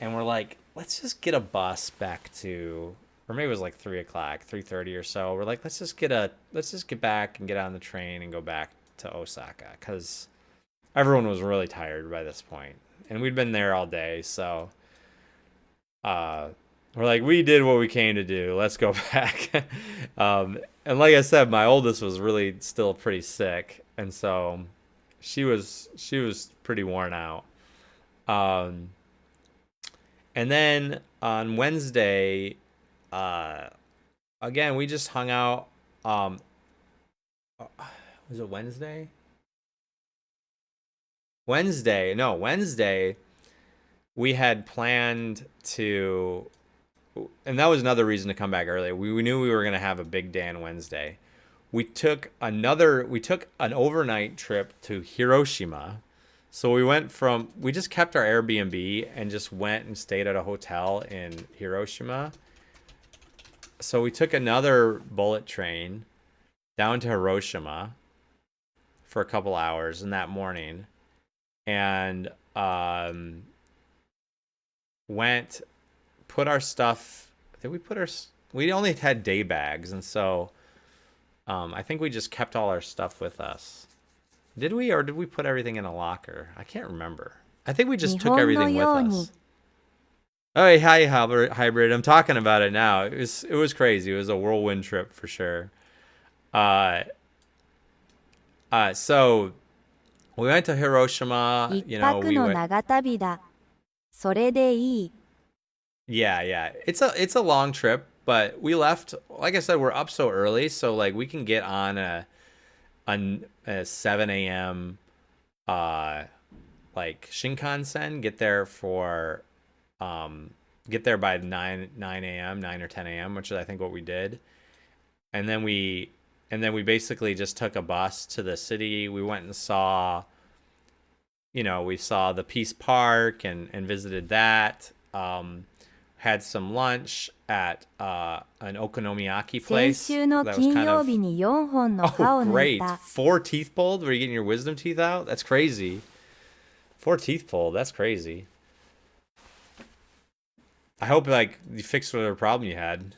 and we're like, let's just get a bus back to, or maybe it was like 3 o'clock, 3:30 or so. We're like, let's just get back and get on the train and go back to Osaka, because everyone was really tired by this point, and we'd been there all day. So uh we're like, we did what we came to do, let's go back. And like I said, my oldest was really still pretty sick, and so she was pretty worn out. um and then on Wednesday, uh again, we just hung out. um was it Wednesday, we had planned to, and that was another reason to come back early. We knew we were going to have a big day on Wednesday. We took an overnight trip to Hiroshima. So we just kept our Airbnb and just went and stayed at a hotel in Hiroshima. So we took another bullet train down to Hiroshima for a couple hours in that morning, and went, put our stuff. Did we put our? We only had day bags, and so I think we just kept all our stuff with us. Did we, or did we put everything in a locker? I can't remember. I think we just 日 took 本の everything with よう us. に Oh, hey, hi, hybrid. I'm talking about it now. It was crazy. It was a whirlwind trip for sure. Uh, so we went to Hiroshima. 一 You know, 泊 we の went. 長旅だ。それでいい。Yeah, yeah. It's a long trip, but we left. Like I said, we're up so early, so like we can get on a 7 a.m. uh like Shinkansen, get there by 9 a.m., 9 or 10 a.m., which is I think what we did. And then we basically just took a bus to the city. We went and we saw the Peace Park and visited that. Had some lunch at an okonomiyaki 先 place 週の that was 金 kind 曜 of. 日に4本の歯 Oh, を抜い great. た。Four teeth pulled? Were you getting your wisdom teeth out? That's crazy. Four teeth pulled. That's crazy. I hope like you fixed whatever problem you had.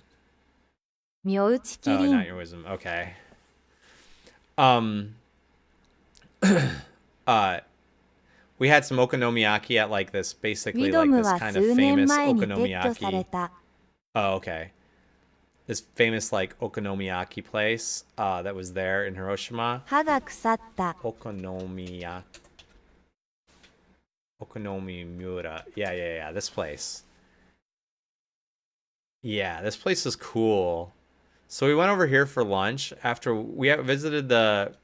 明打ちキ Oh, リ not ン。 your wisdom. Okay. Um uh we had some okonomiyaki at like this, ウィ basically ド like ム this は kind 数 of 年 famous 前に撤去され okonomiyaki. た。 Oh, okay. This famous like okonomiyaki place that was there in Hiroshima. 歯が腐った。 Okonomimura. Yeah. This place. Yeah, this place is cool. So we went over here for lunch after we visited, kind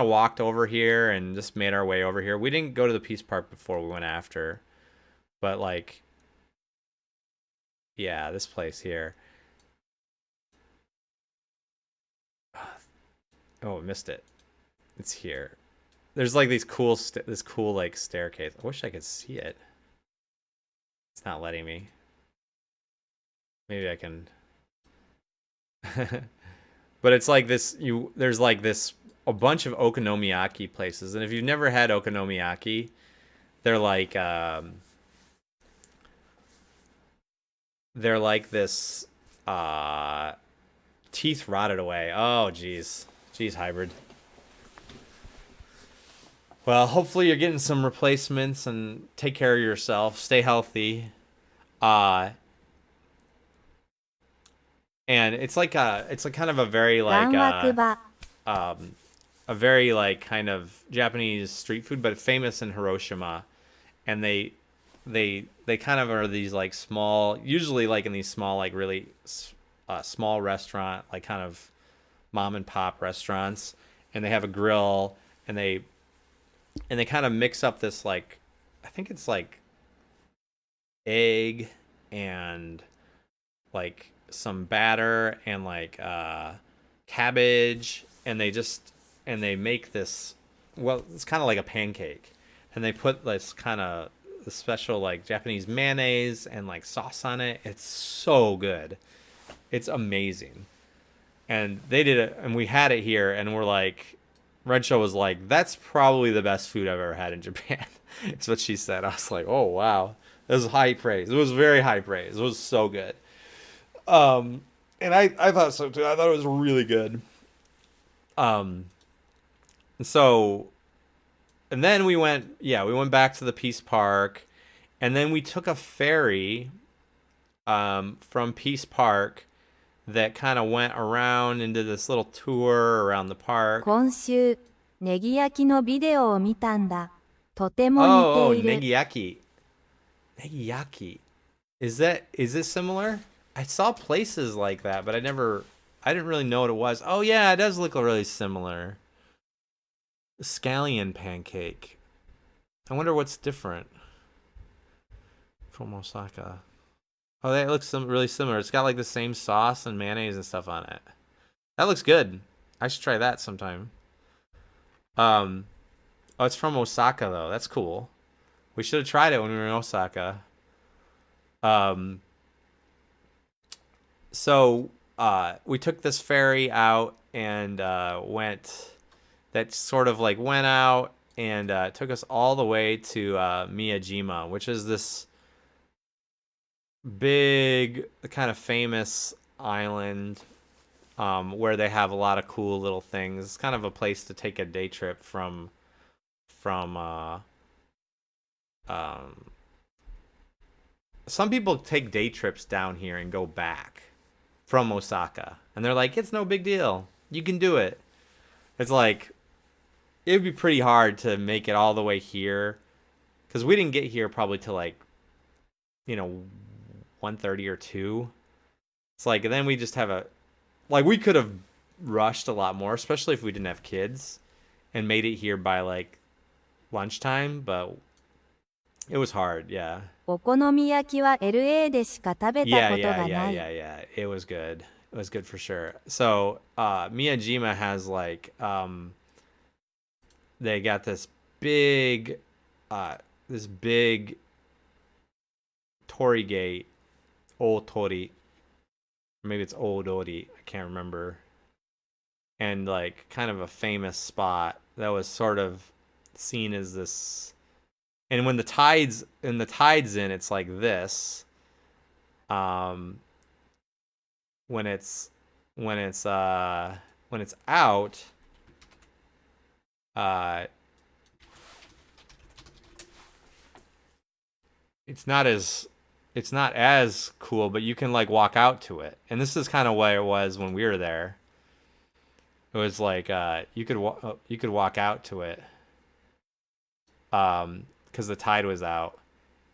of walked over here and just made our way over here. We didn't go to the Peace Park before, we went after. But like, yeah, this place here. Oh, I missed it. It's here. There's like this cool like staircase. I wish I could see it. It's not letting me. Maybe I can. But it's like this. There's like this a bunch of okonomiyaki places, and if you've never had okonomiyaki, they're like this teeth rotted away. Oh, geez, hybrid. Well, hopefully you're getting some replacements and take care of yourself. Stay healthy. Uh, and it's like kind of a very 眼 like 惑場。 a very like kind of Japanese street food, but famous in Hiroshima. And they kind of are these like small, usually like in these small like really small restaurant, like kind of mom and pop restaurants, and they have a grill, and they kind of mix up this like, I think it's like egg and like some batter and like cabbage, and they make this, well, it's kind of like a pancake, and they put this kind of special like Japanese mayonnaise and like sauce on it. It's so good. It's amazing. And they did it, and we had it here, and we're like, Red Show was like, that's probably the best food I've ever had in Japan. It's what she said. I was like, oh wow, it was high praise. It was very high praise. It was so good. Um, and I thought so too. I thought it was really good. Um, so and then we went back to the Peace Park, and then we took a ferry from Peace Park that kind of went around into this little tour around the park. 今週、ネギ焼きのビデオを見たんだ。とても似 Oh, ている。 negiyaki. Negiyaki. Is it similar? I saw places like that, but I didn't really know what it was. Oh yeah, it does look really similar. Scallion pancake. I wonder what's different from Osaka. Oh, that looks really similar. It's got like the same sauce and mayonnaise and stuff on it. That looks good. I should try that sometime. Oh, it's from Osaka though. That's cool. We should have tried it when we were in Osaka. Um, so we took this ferry out and went. That sort of like went out and took us all the way to Miyajima, which is this big, kind of famous island where they have a lot of cool little things. It's kind of a place to take a day trip from some people take day trips down here and go back from Osaka, and they're like, it's no big deal, you can do it. It's like, it would be pretty hard to make it all the way here, because we didn't get here probably till like 1:30 or 2. It's like, then we just have we could have rushed a lot more, especially if we didn't have kids, and made it here by like lunchtime, but it was hard. Yeah. お好み焼きは LA でしか食べた Yeah, こと yeah, が yeah, ない。 yeah, yeah. It was good. It was good for sure. So, Miyajima has like they got this big torii gate, old tori, maybe it's old ori, I can't remember, and like kind of a famous spot that was sort of seen as this. And when the tide's in, it's like this. Um, when it's out, uh, it's not as cool, but you can like walk out to it. And this is kind of where it was when we were there. It was like you could walk out to it, because the tide was out,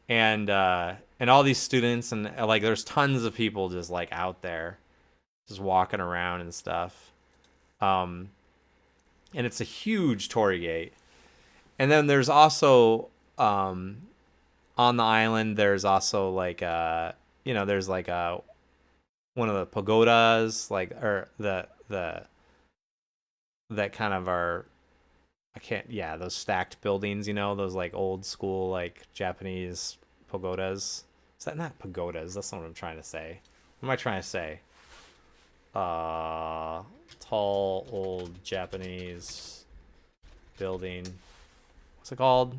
and all these students and like there's tons of people just like out there, just walking around and stuff. And it's a huge torii gate, and then there's also on the island there's also like there's like one of the pagodas, like, or the that kind of are, I can't, yeah, those stacked buildings, those like old school like Japanese pagodas. Is that not pagodas? That's not what I'm trying to say. What am I trying to say? Tall old Japanese building. What's it called?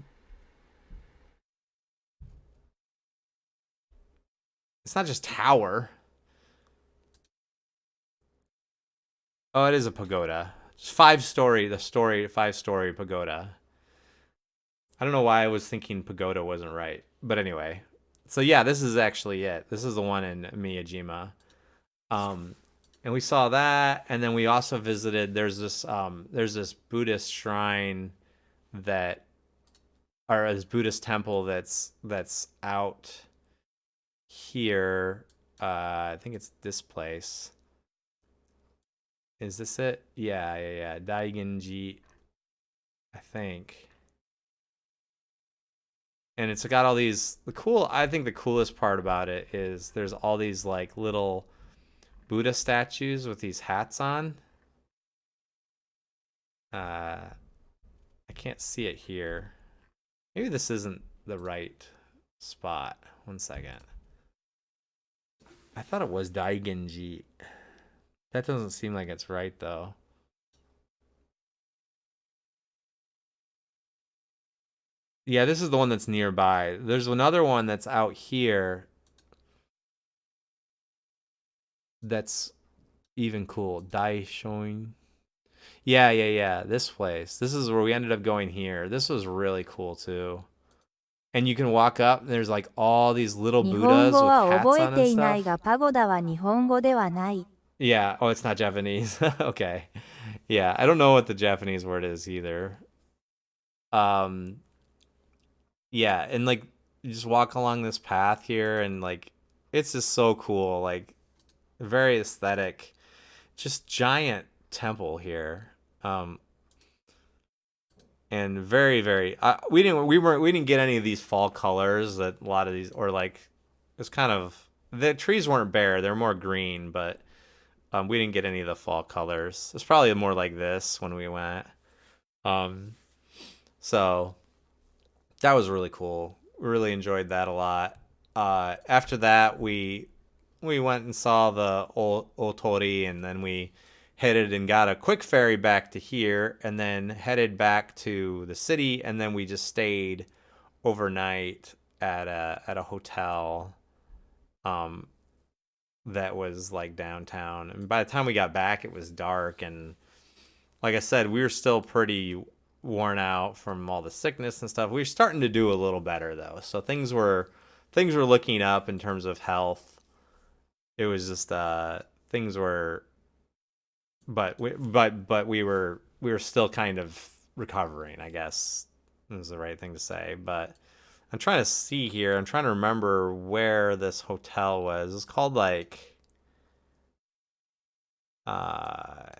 It's not just tower. Oh, it is a pagoda. Just 5-story, 5-story pagoda. I don't know why I was thinking pagoda wasn't right. But anyway. So yeah, this is actually it. This is the one in Miyajima. And we saw that, and then we also visited, there's this Buddhist shrine that, or this Buddhist temple that's out here. I think it's this place. Is this it? Yeah. Daigenji, I think. And it's got all these, I think the coolest part about it is there's all these like little Buddha statues with these hats on. I can't see it here. Maybe this isn't the right spot. One second. I thought it was Daigenji. That doesn't seem like it's right though. Yeah, this is the one that's nearby. There's another one that's out here that's even cool. Daishoin. Yeah. This place. This is where we ended up going here. This was really cool too. And you can walk up, and there's like all these little 日本 Buddhas 語 with は hats 覚え on and ていな stuff. いがパゴダは日本語ではない。Yeah. Oh, it's not Japanese. Okay. Yeah, I don't know what the Japanese word is either. Um, yeah, and like you just walk along this path here, and like it's just so cool. Like very aesthetic. Just giant temple here. Um, and very we didn't get any of these fall colors that a lot of these, or like it's kind of, the trees weren't bare, they're more green, but we didn't get any of the fall colors. It's probably more like this when we went. um so that was really cool. We really enjoyed that a lot. After that, we went and saw the Otori, and then we headed and got a quick ferry back to here, and then headed back to the city, and then we just stayed overnight at a hotel um that was like downtown. And by the time we got back, it was dark, and like I said, we were still pretty worn out from all the sickness and stuff. We were starting to do a little better though, so things were looking up in terms of health. It was just things were, but we were still kind of recovering, I guess is the right thing to say. But I'm trying to see here. I'm trying to remember where this hotel was. It's called like I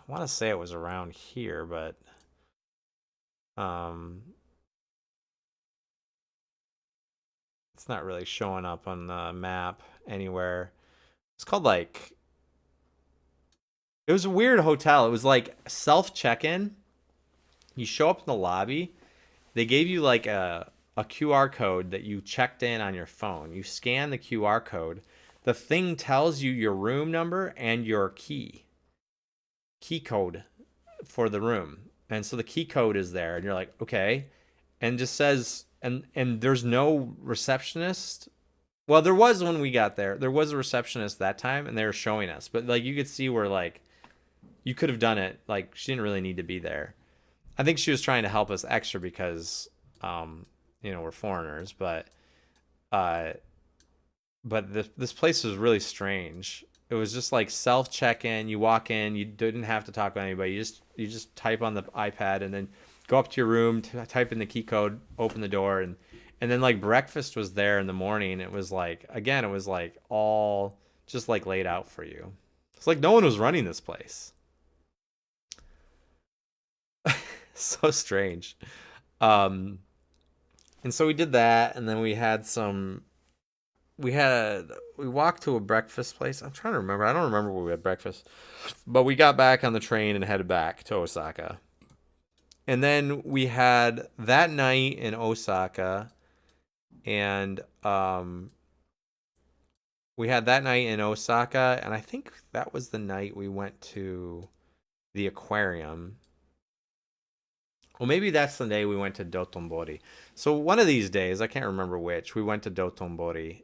want to say it was around here, but um it's not really showing up on the map anywhere. It's called like, it was a weird hotel. It was like self check-in. You show up in the lobby. They gave you like a QR code that you checked in on your phone. You scan the QR code. The thing tells you your room number and your key code for the room. And so the key code is there, and you're like, okay. And just says, and there's no receptionist. Well, there was when we got there. There was a receptionist that time, and they were showing us. But like you could see where like you could have done it. Like she didn't really need to be there. I think she was trying to help us extra because we're foreigners, uh but this place was really strange. It was just like self check in. You walk in, you didn't have to talk to anybody. You just type on the iPad, and then go up to your room, type in the key code, open the door, and then like breakfast was there in the morning. It was like, again, it was like all just like laid out for you. It's like no one was running this place. So strange. Um and so we did that, and then we walked to a breakfast place. I'm trying to remember. I don't remember where we had breakfast. But we got back on the train and headed back to Osaka. And then we had that night in Osaka, and we had that night in Osaka, and I think that was the night we went to the aquarium. Well, maybe that's the day we went to Dotonbori. So one of these days, I can't remember which, we went to Dotonbori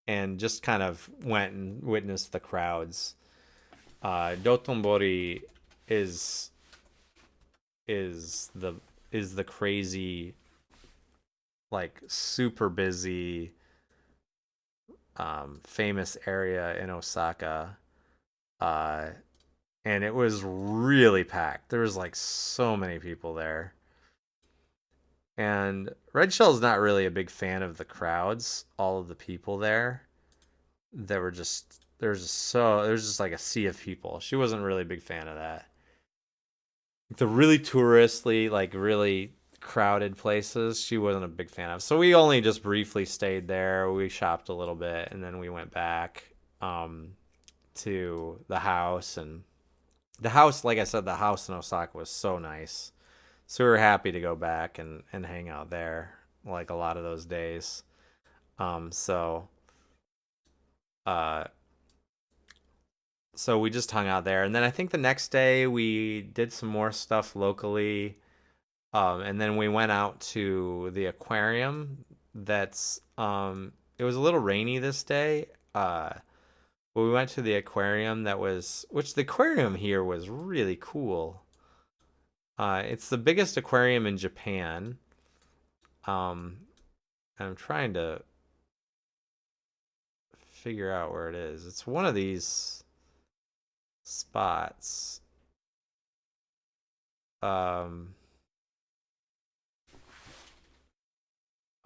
and just kind of went and witnessed the crowds. Dotonbori is is the is the crazy, like super busy, famous area in Osaka. Uh, and it was really packed. There was like so many people there. And Red Shell's not really a big fan of the crowds, all of the people there. There were just there's just like a sea of people. She wasn't really a big fan of that. The really touristy, like really crowded places, she wasn't a big fan of. So we only just briefly stayed there. We shopped a little bit, and then we went back to the house. And the house, like I said, the house in Osaka was so nice. So we were happy to go back and hang out there like a lot of those days. So uh so we just hung out there, and then I think the next day we did some more stuff locally. And then we went out to the aquarium. It was a little rainy this day. But we went to the aquarium which the aquarium here was really cool. It's the biggest aquarium in Japan. Um, I'm trying to figure out where it is. It's one of these spots. Um,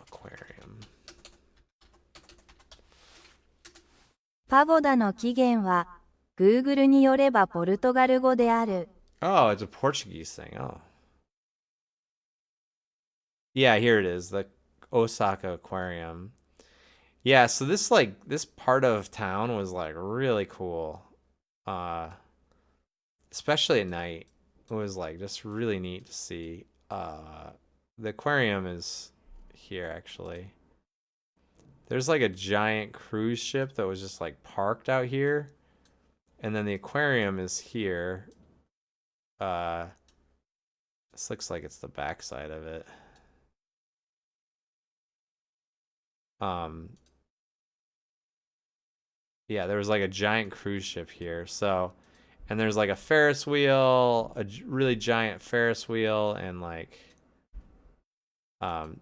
aquarium. パゴダの起源は、Google によればポルトガル語である。Oh, it's a Portuguese thing. Oh. Yeah, here it is. The Osaka Aquarium. Yeah, so this part of town was like really cool. Uh Especially at night. It was like just really neat to see. The aquarium is here actually. There's like a giant cruise ship that was just like parked out here. And then the aquarium is here. Uh this looks like it's the backside of it. Um yeah, there was like a giant cruise ship here. So, and there's like a Ferris wheel, really giant Ferris wheel, and like, um,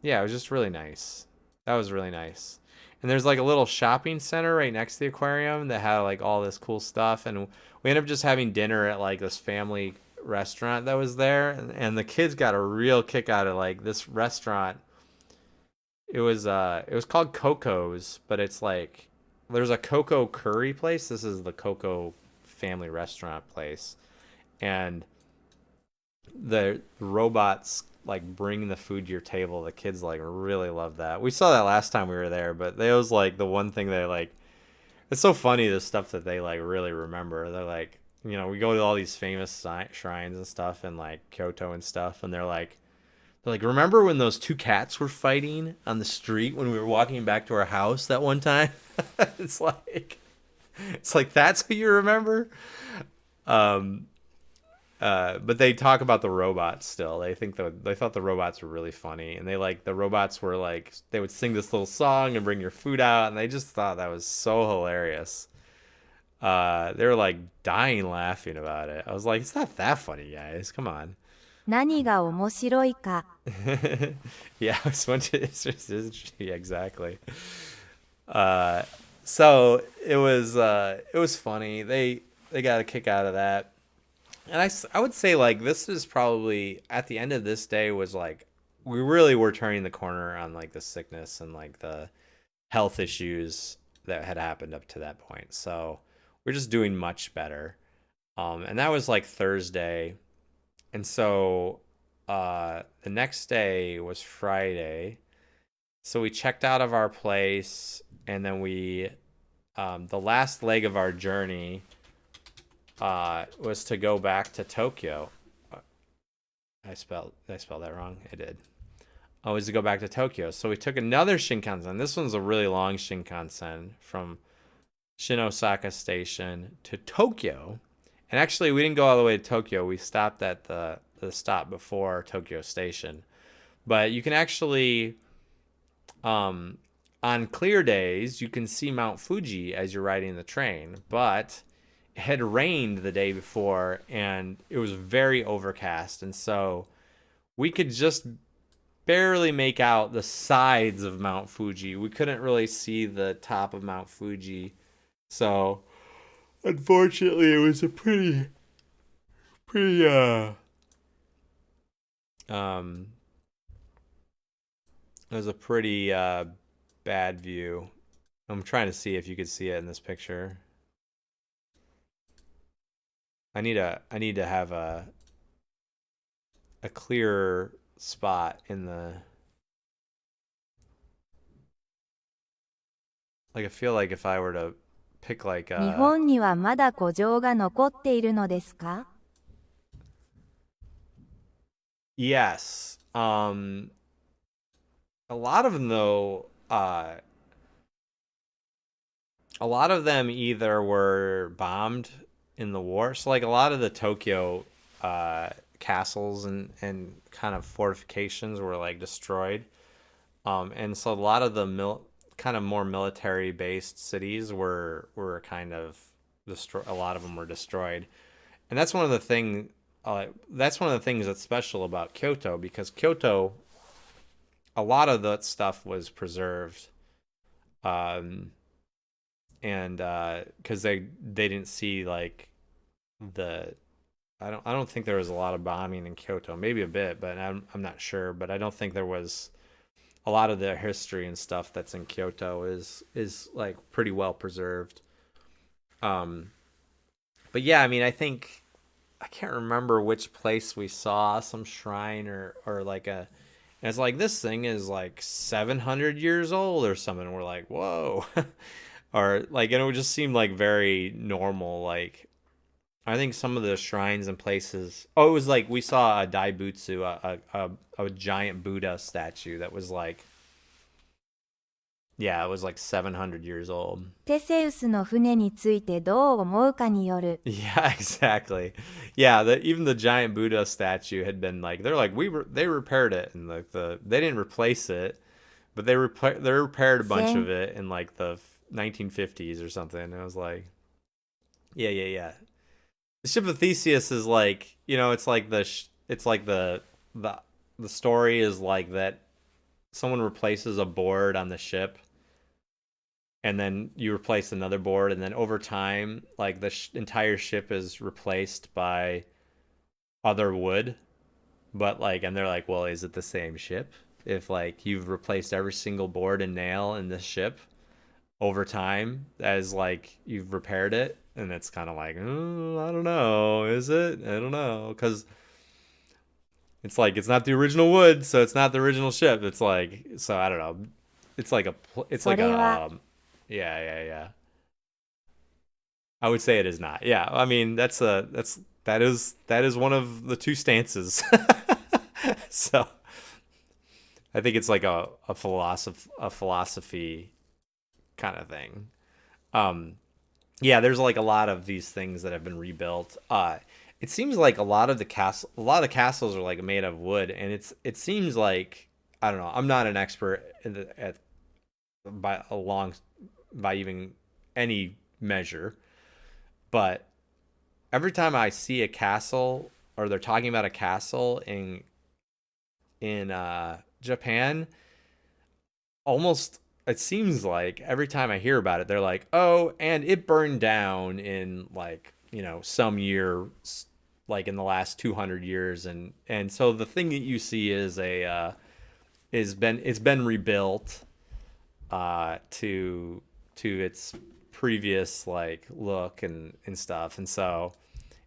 yeah, it was just really nice. That was really nice. And there's like a little shopping center right next to the aquarium that had like all this cool stuff. And we ended up just having dinner at like this family restaurant that was there. And the kids got a real kick out of like this restaurant. It was called Coco's, but it's like there's a Coco curry place. This is the Coco family restaurant place, and the robots like bring the food to your table. The kids like really love that. We saw that last time we were there, but that was like the one thing they like. It's so funny, the stuff that they like really remember. They're like, we go to all these famous shrines and stuff in like Kyoto and stuff, and they're like, remember when those two cats were fighting on the street when we were walking back to our house that one time? it's like it's like that's what you remember. Um, but they talk about the robots still. They thought the robots were really funny, and the robots were like they would sing this little song and bring your food out, and they just thought that was so hilarious. They were like dying laughing about it. I was like, it's not that funny, guys. Come on. 何が面白いか。Yeah, yeah, exactly. Uh, so it was funny. They got a kick out of that, and I would say like this is probably at the end of this day was like we really were turning the corner on like the sickness and like the health issues that had happened up to that point. So we're just doing much better. And that was like Thursday. And so the next day was Friday. So we checked out of our place, and then the last leg of our journey was to go back to Tokyo. Did I spell that wrong? I did. Was to go back to Tokyo. So we took another Shinkansen. This one's a really long Shinkansen from Osaka Station to Tokyo. And actually, we didn't go all the way to Tokyo. We stopped at the stop before Tokyo Station. But you can actually, on clear days, you can see Mount Fuji as you're riding the train. But it had rained the day before, and it was very overcast. And so we could just barely make out the sides of Mount Fuji. We couldn't really see the top of Mount Fuji. So unfortunately, it was a pretty um it was a pretty bad view. I'm trying to see if you could see it in this picture. I need to have a clearer spot in the like I feel like if I were to pick like 日本にはまだ古城が残っているのですか？ yes. A lot of them though a lot of them either were bombed in the war. So like a lot of the Tokyo castles and kind of fortifications were like destroyed. And so a lot of the kind of more military based cities were kind of destroyed. A lot of them were destroyed. And that's one of the things that's special about Kyoto, because Kyoto, a lot of that stuff was preserved. Um, and because they didn't see like the I don't think there was a lot of bombing in Kyoto. Maybe a bit, but I'm not sure. But I don't think there was a lot of the history and stuff that's in Kyoto is like pretty well preserved. Um, but yeah, I mean, I think I can't remember which place we saw some shrine or like a. And it's like this thing is like 700 years old or something. And we're like, whoa, or like, and it would just seem like very normal. Like I think some of the shrines and places. Oh, it was like we saw a Daibutsu, a giant Buddha statue that was like, yeah, it was like 700 years old. テセウスの船についてどう思うかによる。Yeah, exactly. Yeah, even the giant Buddha statue had been like they're like they repaired it, and like they didn't replace it, but they repaired a bunch of it in like the 1950s or something. And I was like, yeah, yeah, yeah. The ship of Theseus is like, it's like it's like the the story is like that someone replaces a board on the ship, and then you replace another board, and then over time like the entire ship is replaced by other wood. But like, and they're like, well, is it the same ship if like you've replaced every single board and nail in this ship over time as like you've repaired it? And it's kind of like, oh, I don't know, is it? I don't know, because it's like it's not the original wood, so it's not the original ship. It's like, so I don't know. It's like it's like a yeah, yeah, yeah. I would say it is not. Yeah, I mean that is one of the two stances. So I think it's like a philosophy kind of thing. Um, yeah, there's like a lot of these things that have been rebuilt. It seems like a lot of the castles are like made of wood, and it seems like, I don't know. I'm not an expert by a long by even any measure, but every time I see a castle or they're talking about a castle in Japan, almost it seems like every time I hear about it, they're like, "Oh, and it burned down in like some year, like in the last 200 years," and so the thing that you see is it's been rebuilt to its previous like look and stuff, and so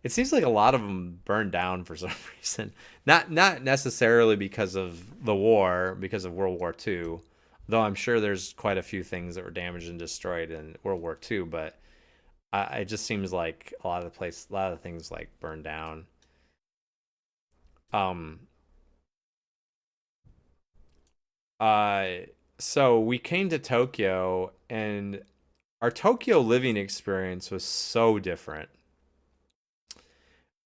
it seems like a lot of them burned down for some reason. Not necessarily because of the war, because of World War II, though I'm sure there's quite a few things that were damaged and destroyed in World War II. But it just seems like a lot of the things like burned down. Um. Uh. So we came to Tokyo, and our Tokyo living experience was so different.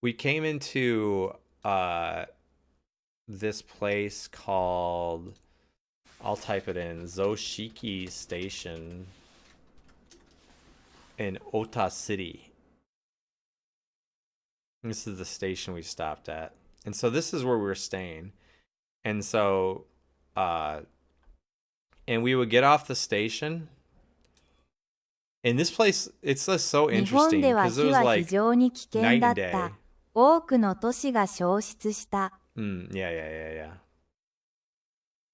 We came into uh this place called, I'll type it in, Zoshiki Station in Ota City. This is the station we stopped at. And so this is where we were staying. And so uh and we would get off the station. And this place, it's just so 日本 interesting では because it 火 was は非 like 常に危険 night だ and っ day. た。多くの都市が消失した。Yeah, yeah, yeah, yeah.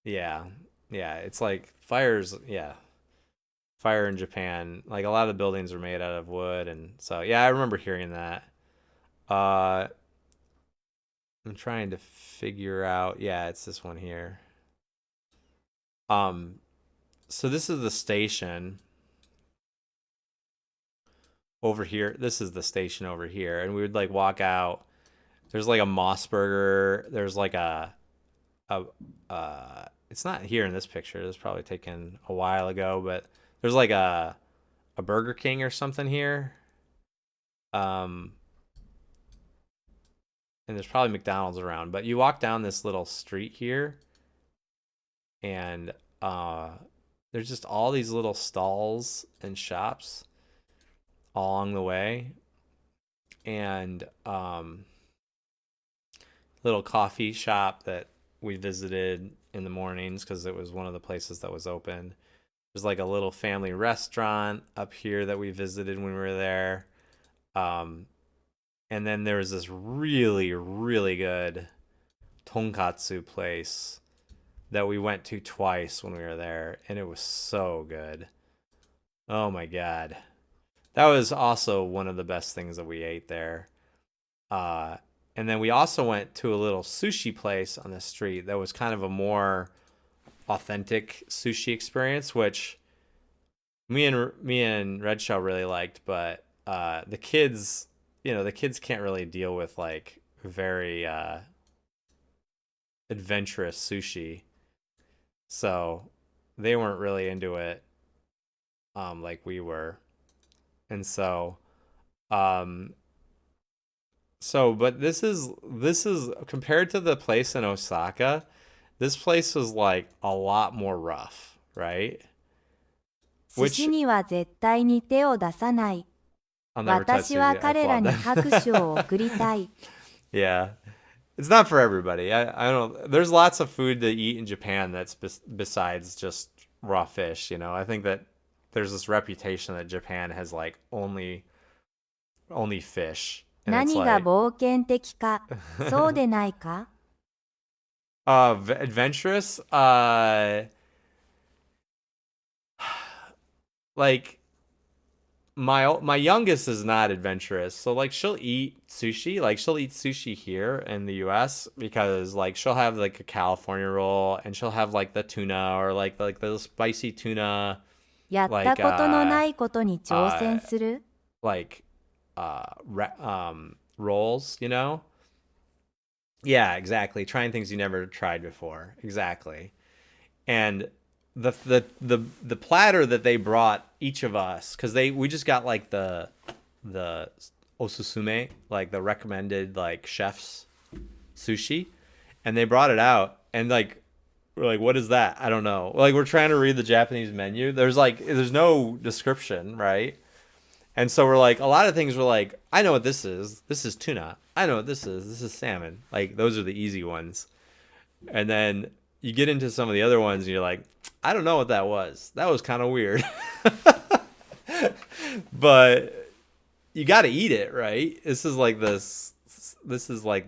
Yeah. Yeah, it's like fires, yeah. Fire in Japan. Like a lot of the buildings are made out of wood, and so yeah, I remember hearing that. Uh I'm trying to figure out. Yeah, it's this one here. Um so this is the station over here. This is the station over here, and we would like walk out. There's like a Moss Burger. There's like a it's not here in this picture. It was probably taken a while ago, but there's like a Burger King or something here. Um, and there's probably McDonald's around, but you walk down this little street here, and uh, there's just all these little stalls and shops all along the way, and little coffee shop that we visited in the mornings because it was one of the places that was open. There's like a little family restaurant up here that we visited when we were there. Um, and then there was this really, really good tonkatsu place that we went to twice when we were there, and it was so good. Oh my god. That was also one of the best things that we ate there. Uh, and then we also went to a little sushi place on the street that was kind of a more authentic sushi experience, which me and Red Shell really liked, but the kids, the kids can't really deal with like very adventurous sushi, so they weren't really into it like we were, and um but this is compared to the place in Osaka, this place was like a lot more rough, right? 寿司 Which には絶対に手を出さない。I'll never touch 私は sushi. I 彼ら applaud に them. 拍手を送りたい。Yeah, it's not for everybody. I don't. There's lots of food to eat in Japan that's besides just raw fish. I think that there's this reputation that Japan has like only fish, and it's 何が like 冒険的か、そうでないか adventurous. Like my youngest is not adventurous, so like she'll eat sushi, like she'll eat sushi here in the US because like she'll have like a California roll, and she'll have like the tuna or like the spicy tuna, やったことのないことに挑 uh 戦する like rolls, yeah, exactly, trying things you never tried before, exactly. And the platter that they brought each of us, because we just got like the osusume, like the recommended like chef's sushi, and they brought it out, and like we're like, what is that? I don't know. Like we're trying to read the Japanese menu. There's no description, right? And so we're like, a lot of things we're like, I know what this is. This is tuna. I know what this is. This is salmon. Like those are the easy ones. And then you get into some of the other ones and you're like, I don't know what that was. That was kind of weird. But you got to eat it, right? This is like the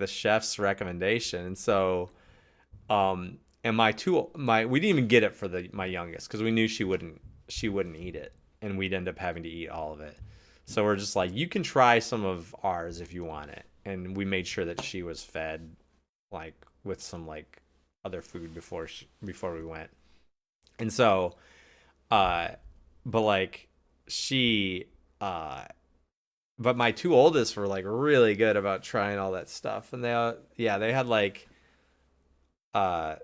chef's recommendation. And so and we didn't even get it for my youngest cuz we knew she wouldn't eat it, and we'd end up having to eat all of it. So we're just like, you can try some of ours if you want it. And we made sure that she was fed like with some like other food before we went. And so but like she but my two oldest were like really good about trying all that stuff, and they had like uh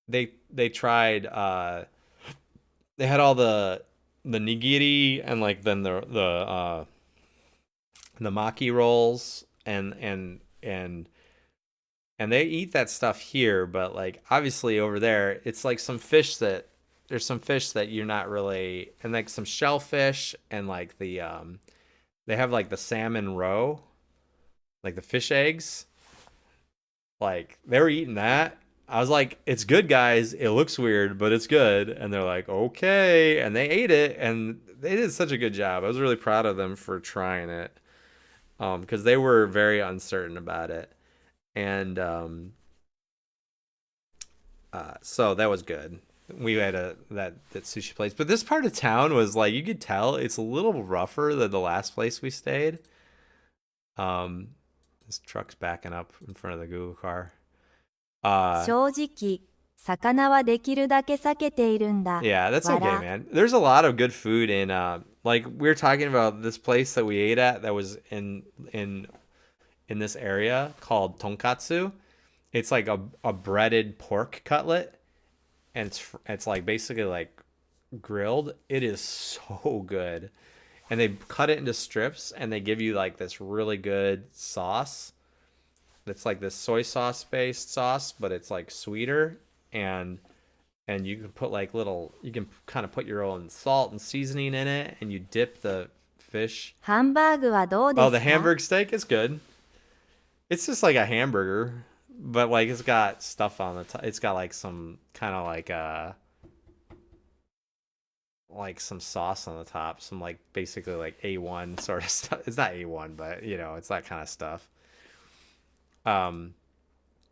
they tried they had all the nigiri, and like then the maki rolls, and they eat that stuff here, but like obviously over there it's like there's some fish that you're not really, and like some shellfish, and like they have like the salmon roe, like the fish eggs, like they were eating that. I was like, it's good, guys. It looks weird, but it's good. And they're like, okay. And they ate it, and they did such a good job. I was really proud of them for trying it. Because they were very uncertain about it. And so that was good. We had that sushi place. But this part of town was like, you could tell it's a little rougher than the last place we stayed. This truck's backing up in front of the Google car. 正直、魚はできるだけ避けているんだ。Yeah, that's okay, man. There's a lot of good food in like we were talking about this place that we ate at that was in this area called tonkatsu. It's like a breaded pork cutlet, and it's like basically like grilled. It is so good. And they cut it into strips and they give you like this really good sauce. It's like this soy sauce based sauce, but it's like sweeter and you can put like little you can kind of put your own salt and seasoning in it and you dip the fish. ハンバーグはどうで Oh, the すか？ Hamburg steak is good. It's just like a hamburger, but like it's got stuff on the top. It's got like some kind of like some sauce on the top, some like basically like A1 sort of stuff. It's not A1, but you know, it's that kind of stuff. Um,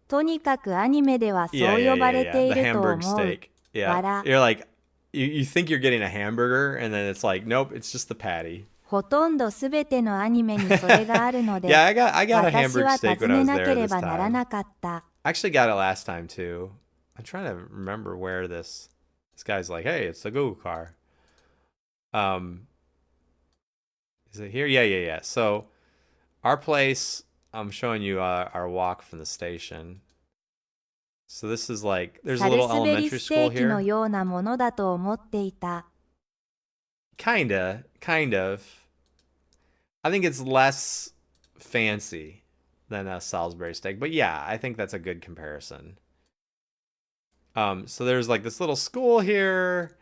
とにかくアニメではそ yeah, う yeah, 呼ば yeah, れ yeah. てい The ると Hamburg 思う。 steak. Yeah. 笑。 You're like, you think you're getting a hamburger, and then it's like, nope, it's just the patty. ほとんどすべてのアニメにそれがあるので、 Yeah, I got a 私 Hamburg は steak 尋 when I ね was な there けれ this ばなら time. なかった。I actually got it last time too. I'm trying to remember where this guy's like, hey, it's a Google car. Is it here? Yeah, yeah, yeah. So our place, I'm showing you our walk from the station. So this is like, there's a サル little スベリ elementary ステ school ーキの here. ようなものだと思っていた。Kind of. I think it's less fancy than a Salisbury steak, but yeah, I think that's a good comparison. So there's like this little school here.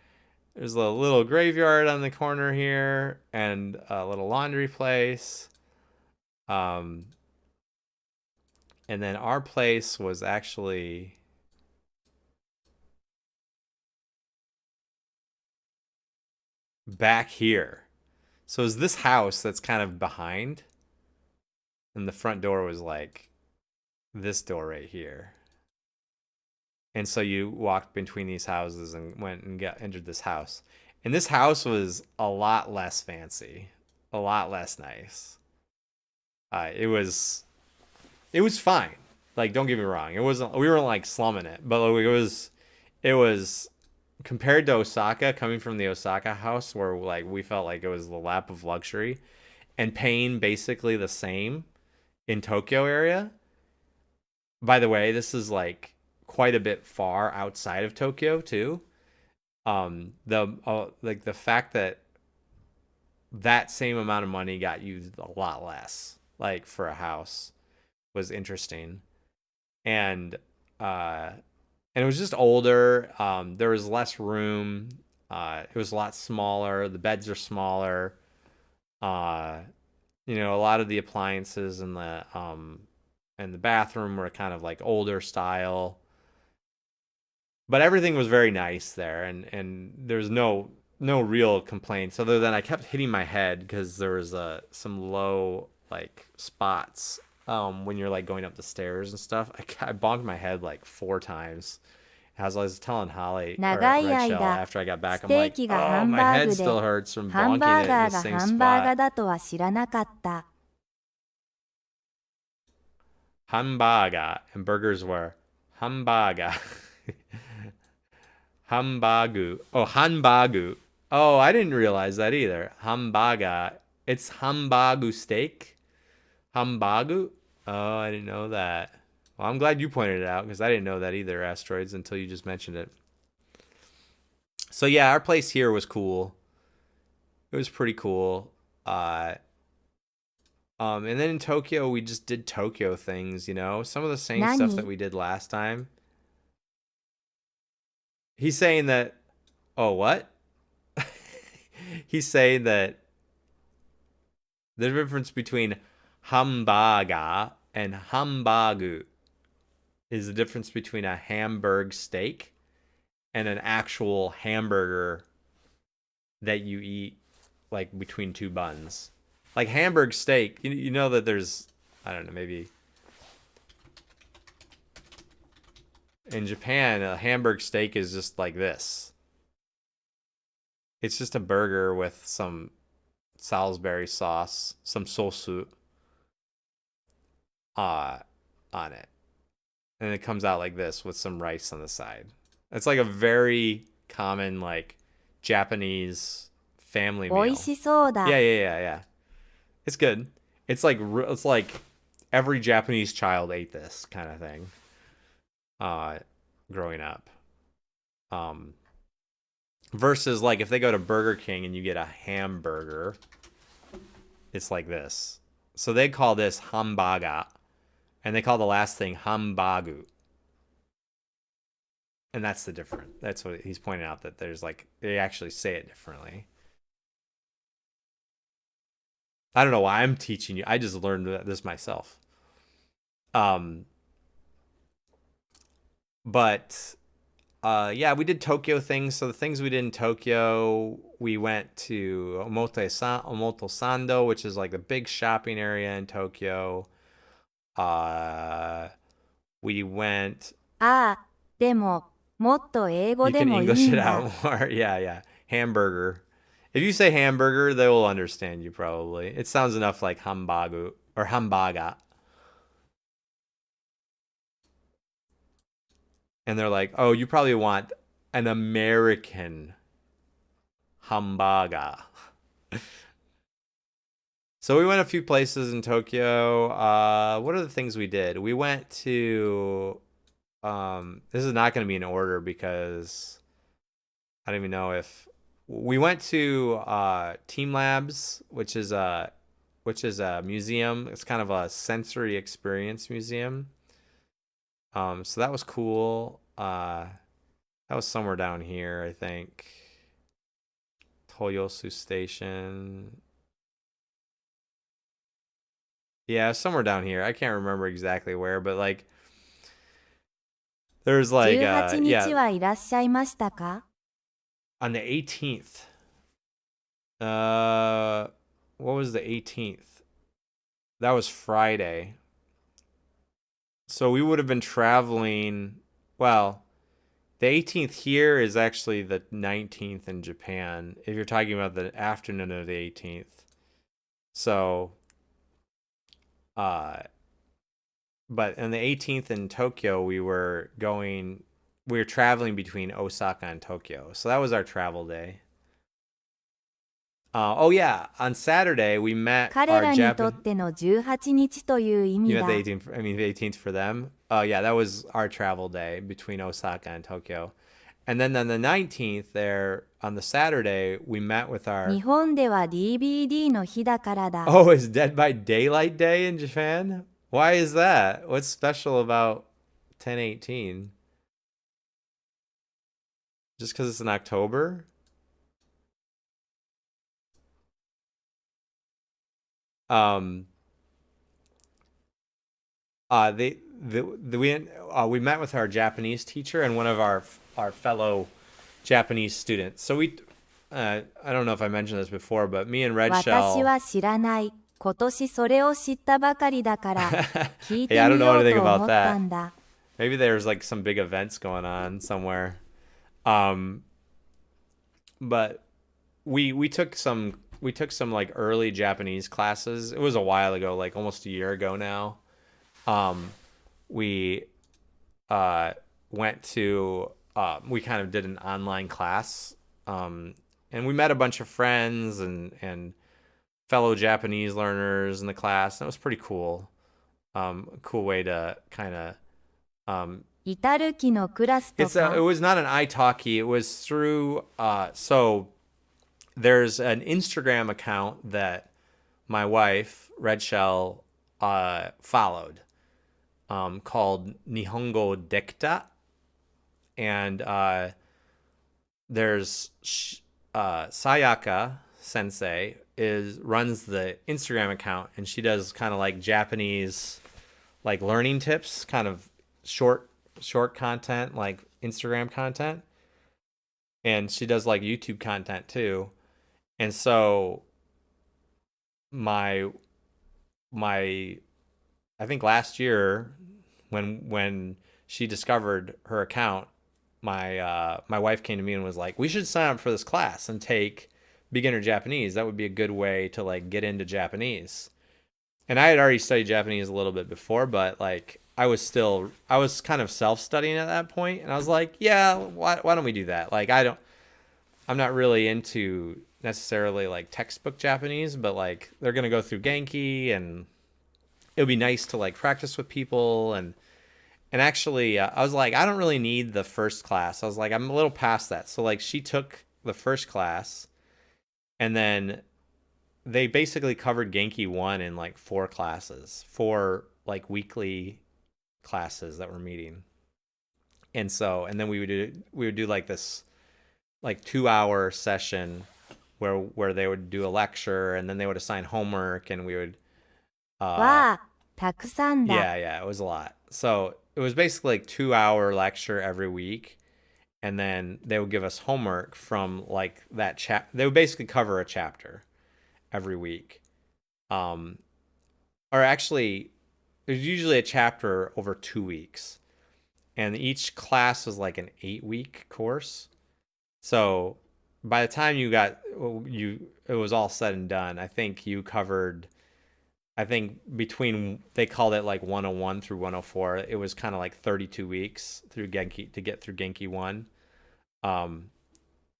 There's a little graveyard on the corner here, and a little laundry place. And then our place was actually back here. So it's this house that's kind of behind, and the front door was like this door right here. And so you walked between these houses and went and entered this house. And this house was a lot less fancy, a lot less nice. It was fine. Like, don't get me wrong, it wasn't. We weren't like slumming it, but like, it was compared to Osaka. Coming from the Osaka house, where like we felt like it was the lap of luxury, and paying basically the same in Tokyo area. By the way, this is like quite a bit far outside of Tokyo too. The fact that that same amount of money got you a lot less, like for a house, was interesting. And and it was just older. There was less room. It was a lot smaller. The beds are smaller. Uh, a lot of the appliances and the bathroom were kind of like older style. But everything was very nice there, and there's no real complaints other than I kept hitting my head because there was some low like spots when you're like going up the stairs and stuff. I bonked my head like 4 times. As I was telling Holly or 長い Red Shell 間、 after I got ス back, I'm テー like, キがハ oh, ン my バー head グで、 still hurts from ハン bonking バー it in ガー the が same ハンバーガ spot. ーだとは知らなかった。Hamburger and burgers were hamburger. Hambagu. Oh, hanbagu. Oh, I didn't realize that either. Hambaga. It's hambagu steak. Hambagu. Oh, I didn't know that. Well, I'm glad you pointed it out because I didn't know that either, Asteroids, until you just mentioned it. So yeah, our place here was cool. It was pretty cool. And then in Tokyo, we just did Tokyo things, some of the same stuff that 何？ we did last time. He's saying that. Oh, what? He's saying that the difference between hamburger and hambagu is the difference between a Hamburg steak and an actual hamburger that you eat like between 2 buns. Like Hamburg steak, you know that there's, I don't know, maybe in Japan, a Hamburg steak is just like this. It's just a burger with some Salisbury sauce, some sosu on it. And it comes out like this with some rice on the side. It's like a very common like Japanese family 美 meal. 味しそうだ。 Yeah. It's good. It's like every Japanese child ate this kind of thing. Growing up. Versus like if they go to Burger King and you get a hamburger, it's like this. So they call this hambaga, and they call the last thing hambagu. And that's the difference. That's what he's pointing out, that there's like they actually say it differently. I don't know why I'm teaching you. I just learned this myself. Um, but yeah, we did Tokyo things. So the things we did in Tokyo, we went to Omotesando, which is like the big shopping area in Tokyo. Uh, we went. ああ、でも、もっと英語 You で can もい English い it ん out だ。more. Yeah, yeah. Hamburger. If you say hamburger, they will understand you probably. It sounds enough like hambagu or hambaga. And they're like, oh, you probably want an American hambaga. So we went a few places in Tokyo. What are the things we did? We went to. This is not going to be in order because I don't even know if we went to Team Labs, which is a museum. It's kind of a sensory experience museum. So that was cool. That was somewhere down here, I think. Toyosu Station. Yeah, somewhere down here. I can't remember exactly where, but like there's like 18日 yeah, はいらっしゃいましたか？ on the 18th. Uh what was the 18th? That was Friday. So we would have been traveling, well, the 18th here is actually the 19th in Japan, if you're talking about the afternoon of the 18th. So, uh, but on the 18th in Tokyo, we were traveling between Osaka and Tokyo. So that was our travel day. Oh yeah, on Saturday we met 彼 our らにとっ Japan. ての18日という意 You 味 meant the だ。 18th. I mean the 18th for them. Oh yeah, that was our travel day between Osaka and Tokyo. And then on the 19th, there on the Saturday, we met with 日 our. 本では DVD の日だからだ。 Oh, it's Dead by Daylight Day in Japan? Why is that? What's special about 10/18? Just because it's in October? Um, we met with our Japanese teacher and one of our fellow Japanese students. So I don't know if I mentioned this before, but me and Red 私 Shell. は知らない。今年それを知ったばかりだから、聞い Yeah, I て don't み know よう anything と about 思ったん that. だ。 Maybe there's like some big events going on somewhere. Um, but we took some like early Japanese classes. It was a while ago, like almost a year ago now. Um, we uh went to we kind of did an online class. And we met a bunch of friends and fellow Japanese learners in the class. That was pretty cool. A cool way to kind of 至る期のクラスと it か、 was not an italki. It was through so there's an Instagram account that my wife Red Shell followed called Nihongo Dekta, and there's Sayaka Sensei runs the Instagram account, and she does kind of like Japanese like learning tips, kind of short content, like Instagram content, and she does like YouTube content too. And so my my I think last year when she discovered her account, my wife came to me and was like, "We should sign up for this class and take beginner Japanese. That would be a good way to like get into Japanese." And I had already studied Japanese a little bit before, but like I was kind of self-studying at that point, and I was like, "Yeah, why don't we do that?" Like I'm not really into necessarily like textbook Japanese, but like they're gonna go through Genki, and it would be nice to like practice with people. And actually, I was like, I don't really need the first class. I was like, I'm a little past that. So like she took the first class, and then they basically covered Genki 1 in like 4 like weekly classes that were meeting. And then we would do like this like 2-hour session where they would do a lecture, and then they would assign homework, and we would わあ、たくさんだ。yeah, it was a lot. So it was basically like 2-hour lecture every week, and then they would give us homework from like that they would basically cover a chapter every week. Um or actually there's usually a chapter over 2 weeks, and each class was like an 8-week course. So by the time it was all said and done, I think you covered, I think between, they called it like 101 through 104. It was kind of like 32 weeks through Genki to get through Genki 1. Um,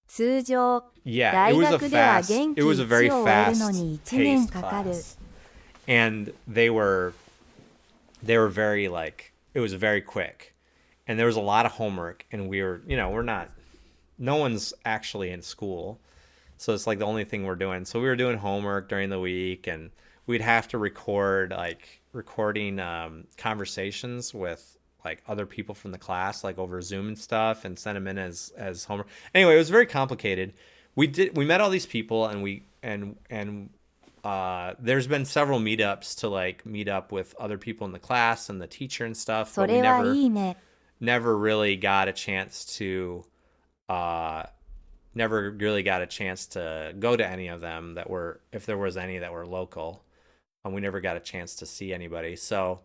通常、yeah,大学では元気 it was a very 1を終えるのに1年 fast-paced かかる。class. And they were very like, it was very quick. And there was a lot of homework, and no one's actually in school. So it's like the only thing we're doing. So we were doing homework during the week, and we'd have to recording conversations with like other people from the class, like over Zoom and stuff, and send them in as homework. Anyway, it was very complicated. We met all these people, and there's been several meetups to like meet up with other people in the class and the teacher and stuff, そ but we れはいいね。never really got a chance to go to any of them that were, if there was any that were local. We never got a chance to see anybody. So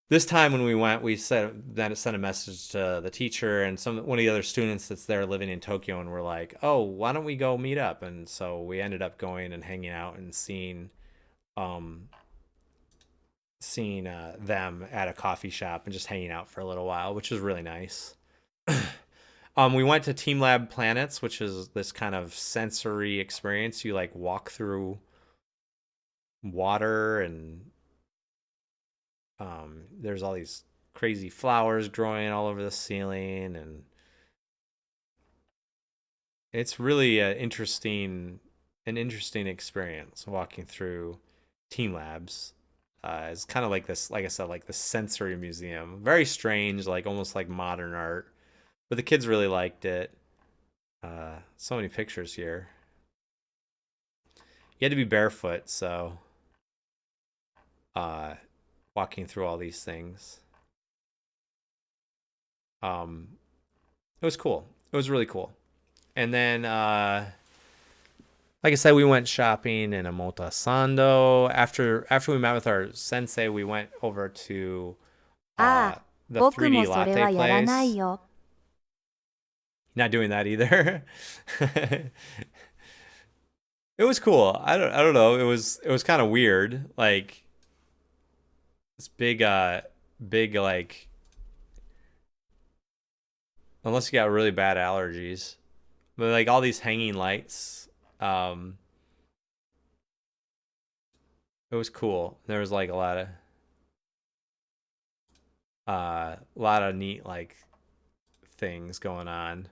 this time when we went, we sent a message to the teacher and one of the other students that's there living in Tokyo, and we're like, oh, why don't we go meet up? And so we ended up going and hanging out and seeing them at a coffee shop and just hanging out for a little while, which was really nice. We went to Team Lab Planets, which is this kind of sensory experience. You like walk through water, and there's all these crazy flowers growing all over the ceiling, and it's really an interesting experience walking through Team Labs. It's kind of like this, like I said, like the sensory museum. Very strange, like almost like modern art. But the kids really liked it. So many pictures here. You had to be barefoot, so walking through all these things. It was cool. It was really cool. And then like I said, we went shopping in Omotesando. After we met with our sensei, we went over to ああ、 the 僕 3D もそれは latte やらない place. よ。 Not doing that either. It was cool. I don't know. It was kind of weird. Like this big like, unless you got really bad allergies. But like all these hanging lights. It was cool. There was like a lot of neat like things going on.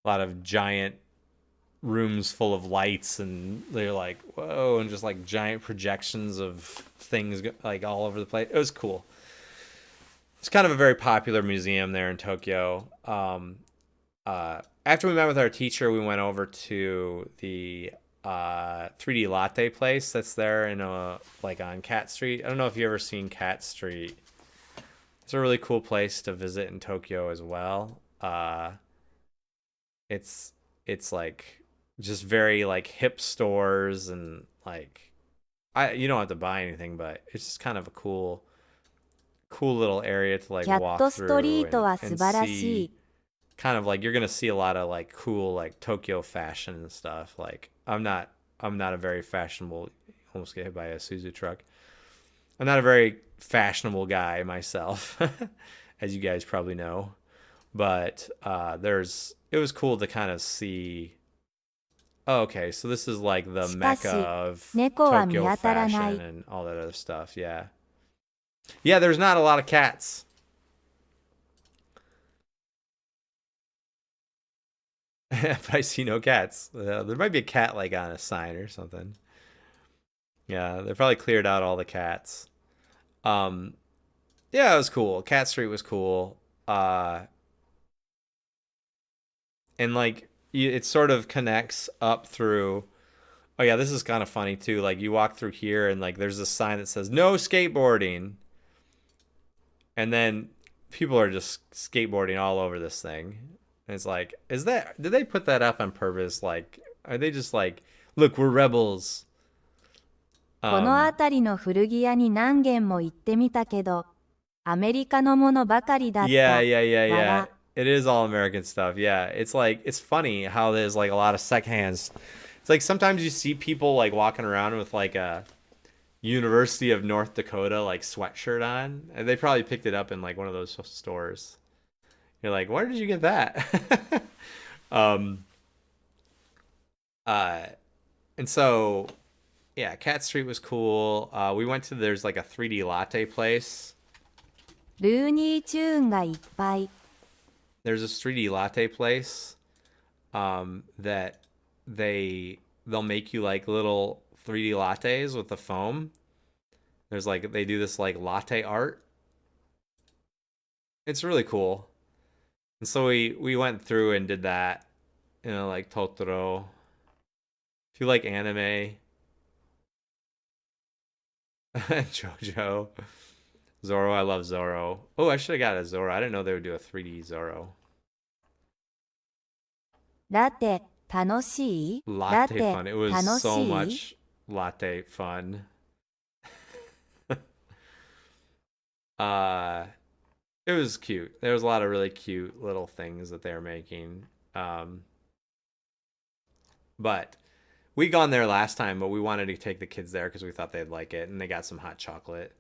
A lot of giant rooms full of lights, and they're like, whoa, and just like giant projections of things like all over the place. It was cool. It's kind of a very popular museum there in Tokyo. After we met with our teacher, we went over to the 3D latte place that's there in like on Cat Street. I don't know if you've ever seen Cat Street. It's a really cool place to visit in Tokyo as well. It's like just very like hip stores, and like you don't have to buy anything, but it's just kind of a cool little area to like キャッ walk トストリ through ートは素 and 晴らし see. い。 Kind of like you're gonna see a lot of like cool like Tokyo fashion and stuff. Like I'm not a very fashionable. Almost get hit by a Suzu truck. I'm not a very fashionable guy myself, as you guys probably know. But it was cool to kind of see. Oh, okay, so this is like the しかし、 mecca of 猫は見 Tokyo 当たらな fashion い。 and all that other stuff. Yeah, there's not a lot of cats. but I see no cats. There might be a cat like on a sign or something. Yeah, they probably cleared out all the cats. Um, yeah, it was cool. Cat Street was cool. And like it sort of connects up through. Oh yeah, this is kind of funny too. Like you walk through here and like there's a sign that says no skateboarding, and then people are just skateboarding all over this thing. And it's like, is that did they put that up on purpose? Like, are they just like, look, we're rebels? この Um, 辺りの古着屋に何軒も行ってみたけど、アメリカのものばかりだっ yeah, た。yeah, yeah, yeah. 笑。It is all American stuff. Yeah, it's like it's funny how there's like a lot of seconds. It's like sometimes you see people like walking around with like a University of North Dakota like sweatshirt on, and they probably picked it up in like one of those stores. You're like, where did you get that? um, uh, and so yeah, Cat Street was cool. We went to there's like a 3D latte place. ルーニーチューンがいっぱい。There's a 3D latte place that they'll make you like little 3D lattes with the foam. There's like they do this like latte art. It's really cool. And so we went through and did that, like Totoro. If you like anime, JoJo, Zoro, I love Zoro. Oh, I should have got a Zoro. I didn't know they would do a 3D Zoro. ラテ、楽しい？ラ Latte テ、fun. It was 楽 so しい？ much latte fun. uh it was cute. There was a lot of really cute little things that they were making. But we gone there last time, but we wanted to take the kids there because we thought they'd like it, and they got some hot chocolate.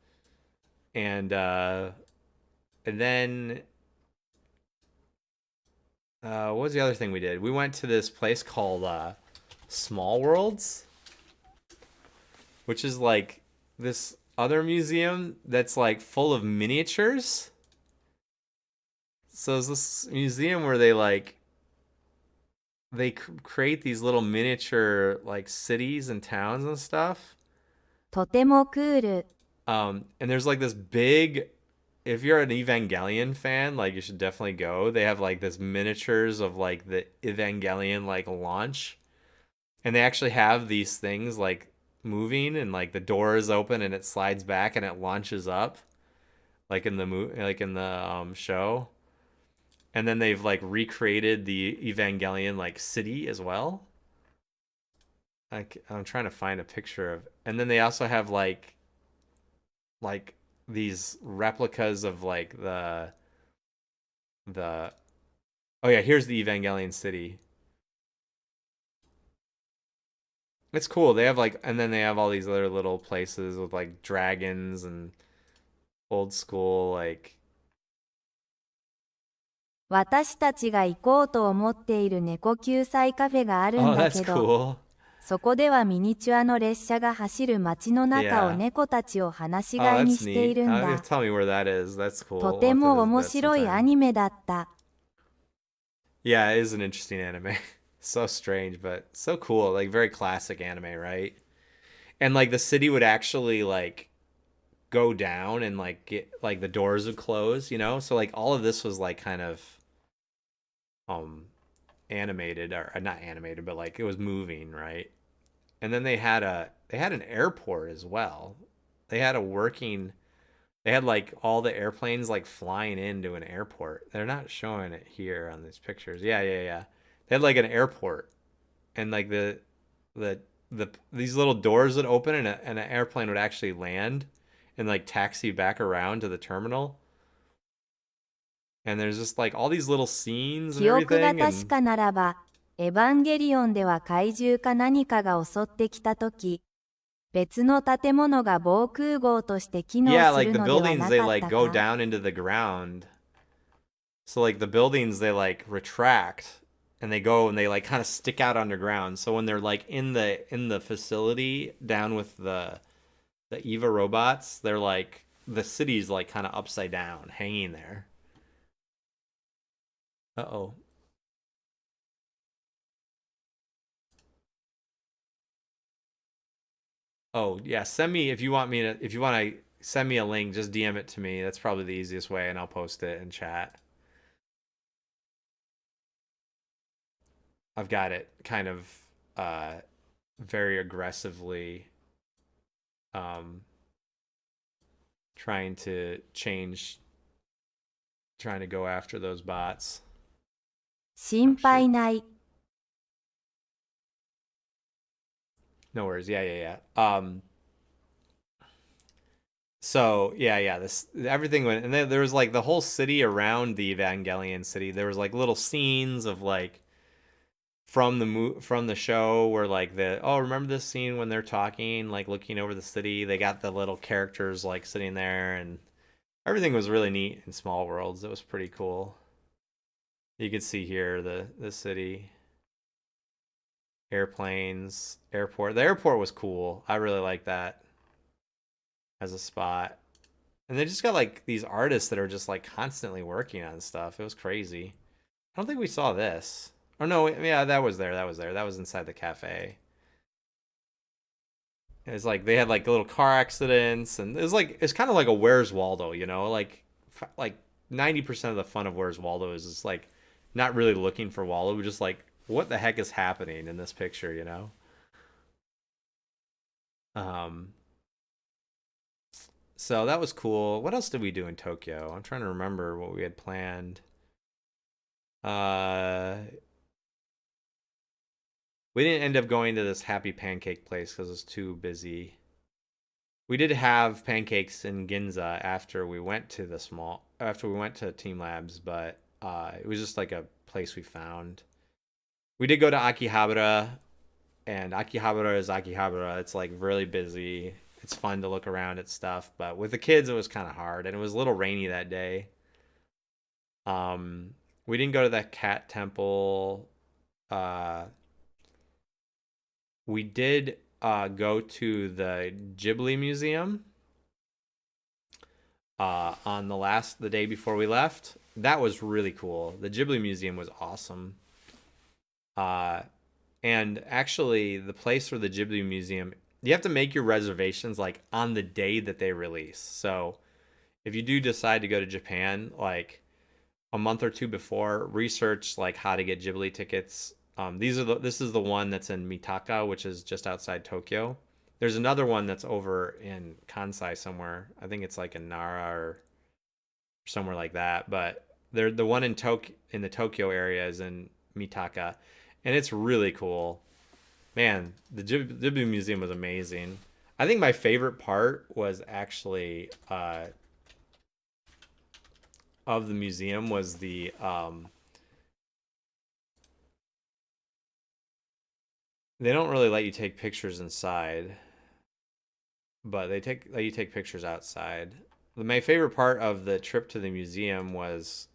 And then what was the other thing we did? We went to this place called Small Worlds, which is like this other museum that's like full of miniatures. So it's this museum where they create these little miniature like cities and towns and stuff. とてもクール。And there's like this big. If you're an Evangelion fan, like you should definitely go. They have like this miniatures of like the Evangelion like launch, and they actually have these things like moving, and like the door is open and it slides back and it launches up, like in the like in the show. And then they've like recreated the Evangelion like city as well. Like I'm trying to find a picture of, and then they also have like these replicas of like the oh yeah, here's the Evangelion city. It's cool. They have like, and then they have all these other little places with like dragons and old school like. 私たちが行こうと思っている猫救済カフェがあるん Oh, だ that's けど、cool. そこではミニチュアの列車が走る街の中を Yeah. 猫たちを放し Oh, 飼いに that's してい neat. るんだ。 Tell me where that is. That's cool. と We'll て have to も visit 面 that 白いア sometime. ニメだった。Yeah, it is an interesting anime. So strange, but so cool. Like very classic anime, right? And like the city would actually like go down and like get like the doors would close, So like all of this was like kind of um animated or not animated, but like it was moving, right? And then they had an airport as well. They had a working they had like all the airplanes like flying into an airport. They're not showing it here on these pictures. Yeah, yeah, yeah. They had like an airport and like the these little doors would open and an airplane would actually land and like taxi back around to the terminal. And there's just like all these little scenes and 記憶が everything 確 and かならば、エヴァンゲリオンでは怪獣か何かが襲ってきたとき、別の建物が防空壕として機能 yeah, す like る the のでは buildings な they かっ like た go か。 down into the ground. So like the buildings they like retract and they go and they like kind of stick out underground. So when they're like in the facility down with the Eva robots, they're like the city's like kind of upside down, hanging there. Uh-oh. Oh yeah, send me if you want to send me a link, just DM it to me. That's probably the easiest way, and I'll post it in chat. I've got it kind of uh very aggressively um trying to change trying to go after those bots. Oh心配shoot. ない。No worries. Yeah, yeah, yeah. So yeah, this everything went, and then there was like the whole city around the Evangelion city. There was like little scenes of like from the show where like remember this scene when they're talking like looking over the city. They got the little characters like sitting there, and everything was really neat in Small Worlds. It was pretty cool. You could see here the city, airplanes, airport. The airport was cool. I really like that as a spot. And they just got like these artists that are just like constantly working on stuff. It was crazy. I don't think we saw this. Oh no, yeah, that was there. That was there. That was inside the cafe. It's like they had like little car accidents, and it's kind of like a Where's Waldo, like 90% of the fun of Where's Waldo is just like not really looking for Waldo, just like what the heck is happening in this picture. Um, so that was cool. What else did we do in Tokyo? I'm trying to remember what we had planned. Uh, we didn't end up going to this Happy Pancake place because it was too busy. We did have pancakes in Ginza after we went to Team Labs, but it was just like a place we found. We did go to Akihabara, and Akihabara is Akihabara. It's like really busy. It's fun to look around at stuff, but with the kids it was kind of hard, and it was a little rainy that day. We didn't go to that cat temple. Uh, we did go to the Ghibli Museum on the day before we left. That was really cool. The Ghibli Museum was awesome. Uh, and actually, the place for the Ghibli Museum, you have to make your reservations like on the day that they release. So if you do decide to go to Japan, like a month or two before, research like how to get Ghibli tickets. This is the one that's in Mitaka, which is just outside Tokyo. There's another one that's over in Kansai somewhere. I think it's like in Nara or somewhere like that. But the one in the Tokyo area is in Mitaka, and it's really cool. Man, the Ghibli Museum was amazing. I think my favorite part was actually of the museum was the they don't really let you take pictures inside, but let you take pictures outside. My favorite part of the trip to the museum was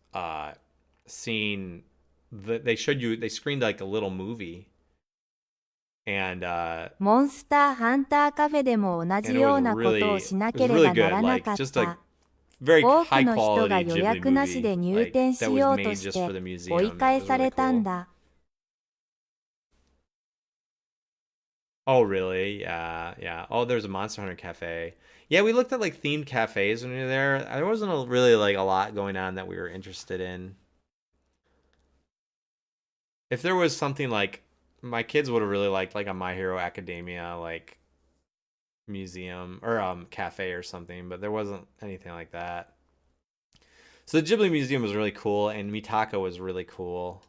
seeing they screened like a little movie, andモンスターハンターカフェでも同じようなことをしなければな good, らな like かっ just like た。very 多く high の人が quality 予 Ghibli 約なし movie で入 like 店 that し was ようと made し just for て the 追い museum. It 返 was さ really れたん cool. だ。Oh, really? Yeah, yeah. Oh, there's a Monster Hunter cafe. Yeah, we looked at like themed cafes when we were there. There wasn't really like a lot going on that we were interested in. If there was something like my kids would have really liked like a My Hero Academia like museum or cafe or something, but there wasn't anything like that. So the Ghibli Museum was really cool, and Mitaka was really cool.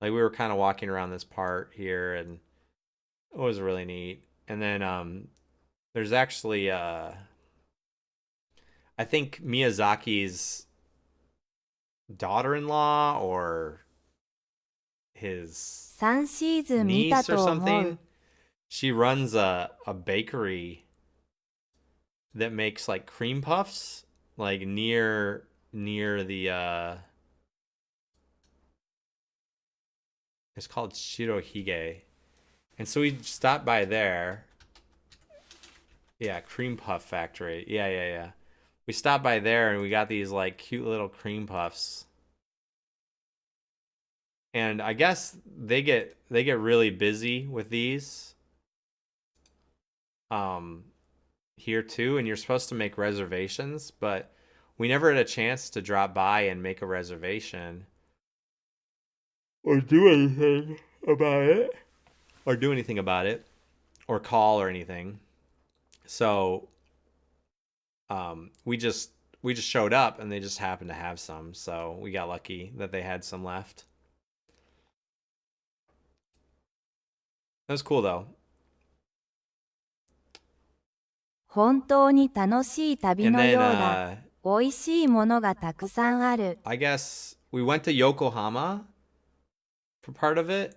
Like we were kind of walking around this part here, and it was really neat. And then there's actually I think Miyazaki's daughter-in-law or his 3シーズン見た niece or と思う。something. She runs a bakery that makes like cream puffs, like near the it's called Shirohige. And so we stopped by there. Yeah, cream puff factory. Yeah, yeah, yeah. We stopped by there and we got these like cute little cream puffs. And I guess they get really busy with these. um, here too, and you're supposed to make reservations, but we never had a chance to drop by and make a reservation or do anything about it, or do anything about it, or call or anything. So we just showed up, and they just happened to have some, so we got lucky that they had some left. That was cool though. 本当に楽しい旅 And の then ようだ。美味しいものがたくさんある。I guess we went to Yokohama for part of it.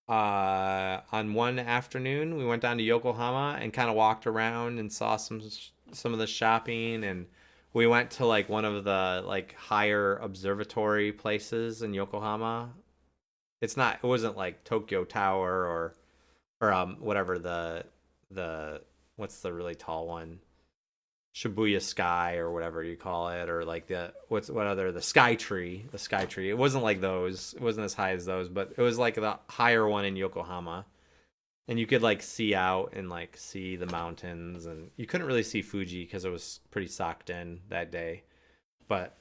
On one afternoon, we went down to Yokohama and kind of walked around and saw some of the shopping, and we went to like one of the like higher observatory places in Yokohama. It wasn't like Tokyo Tower or whatever the what's the really tall one? Shibuya Sky or whatever you call it, or like the Sky Tree, the Sky Tree. It wasn't like those. It wasn't as high as those, but it was like the higher one in Yokohama, and you could like see out and like see the mountains, and you couldn't really see Fuji because it was pretty socked in that day, but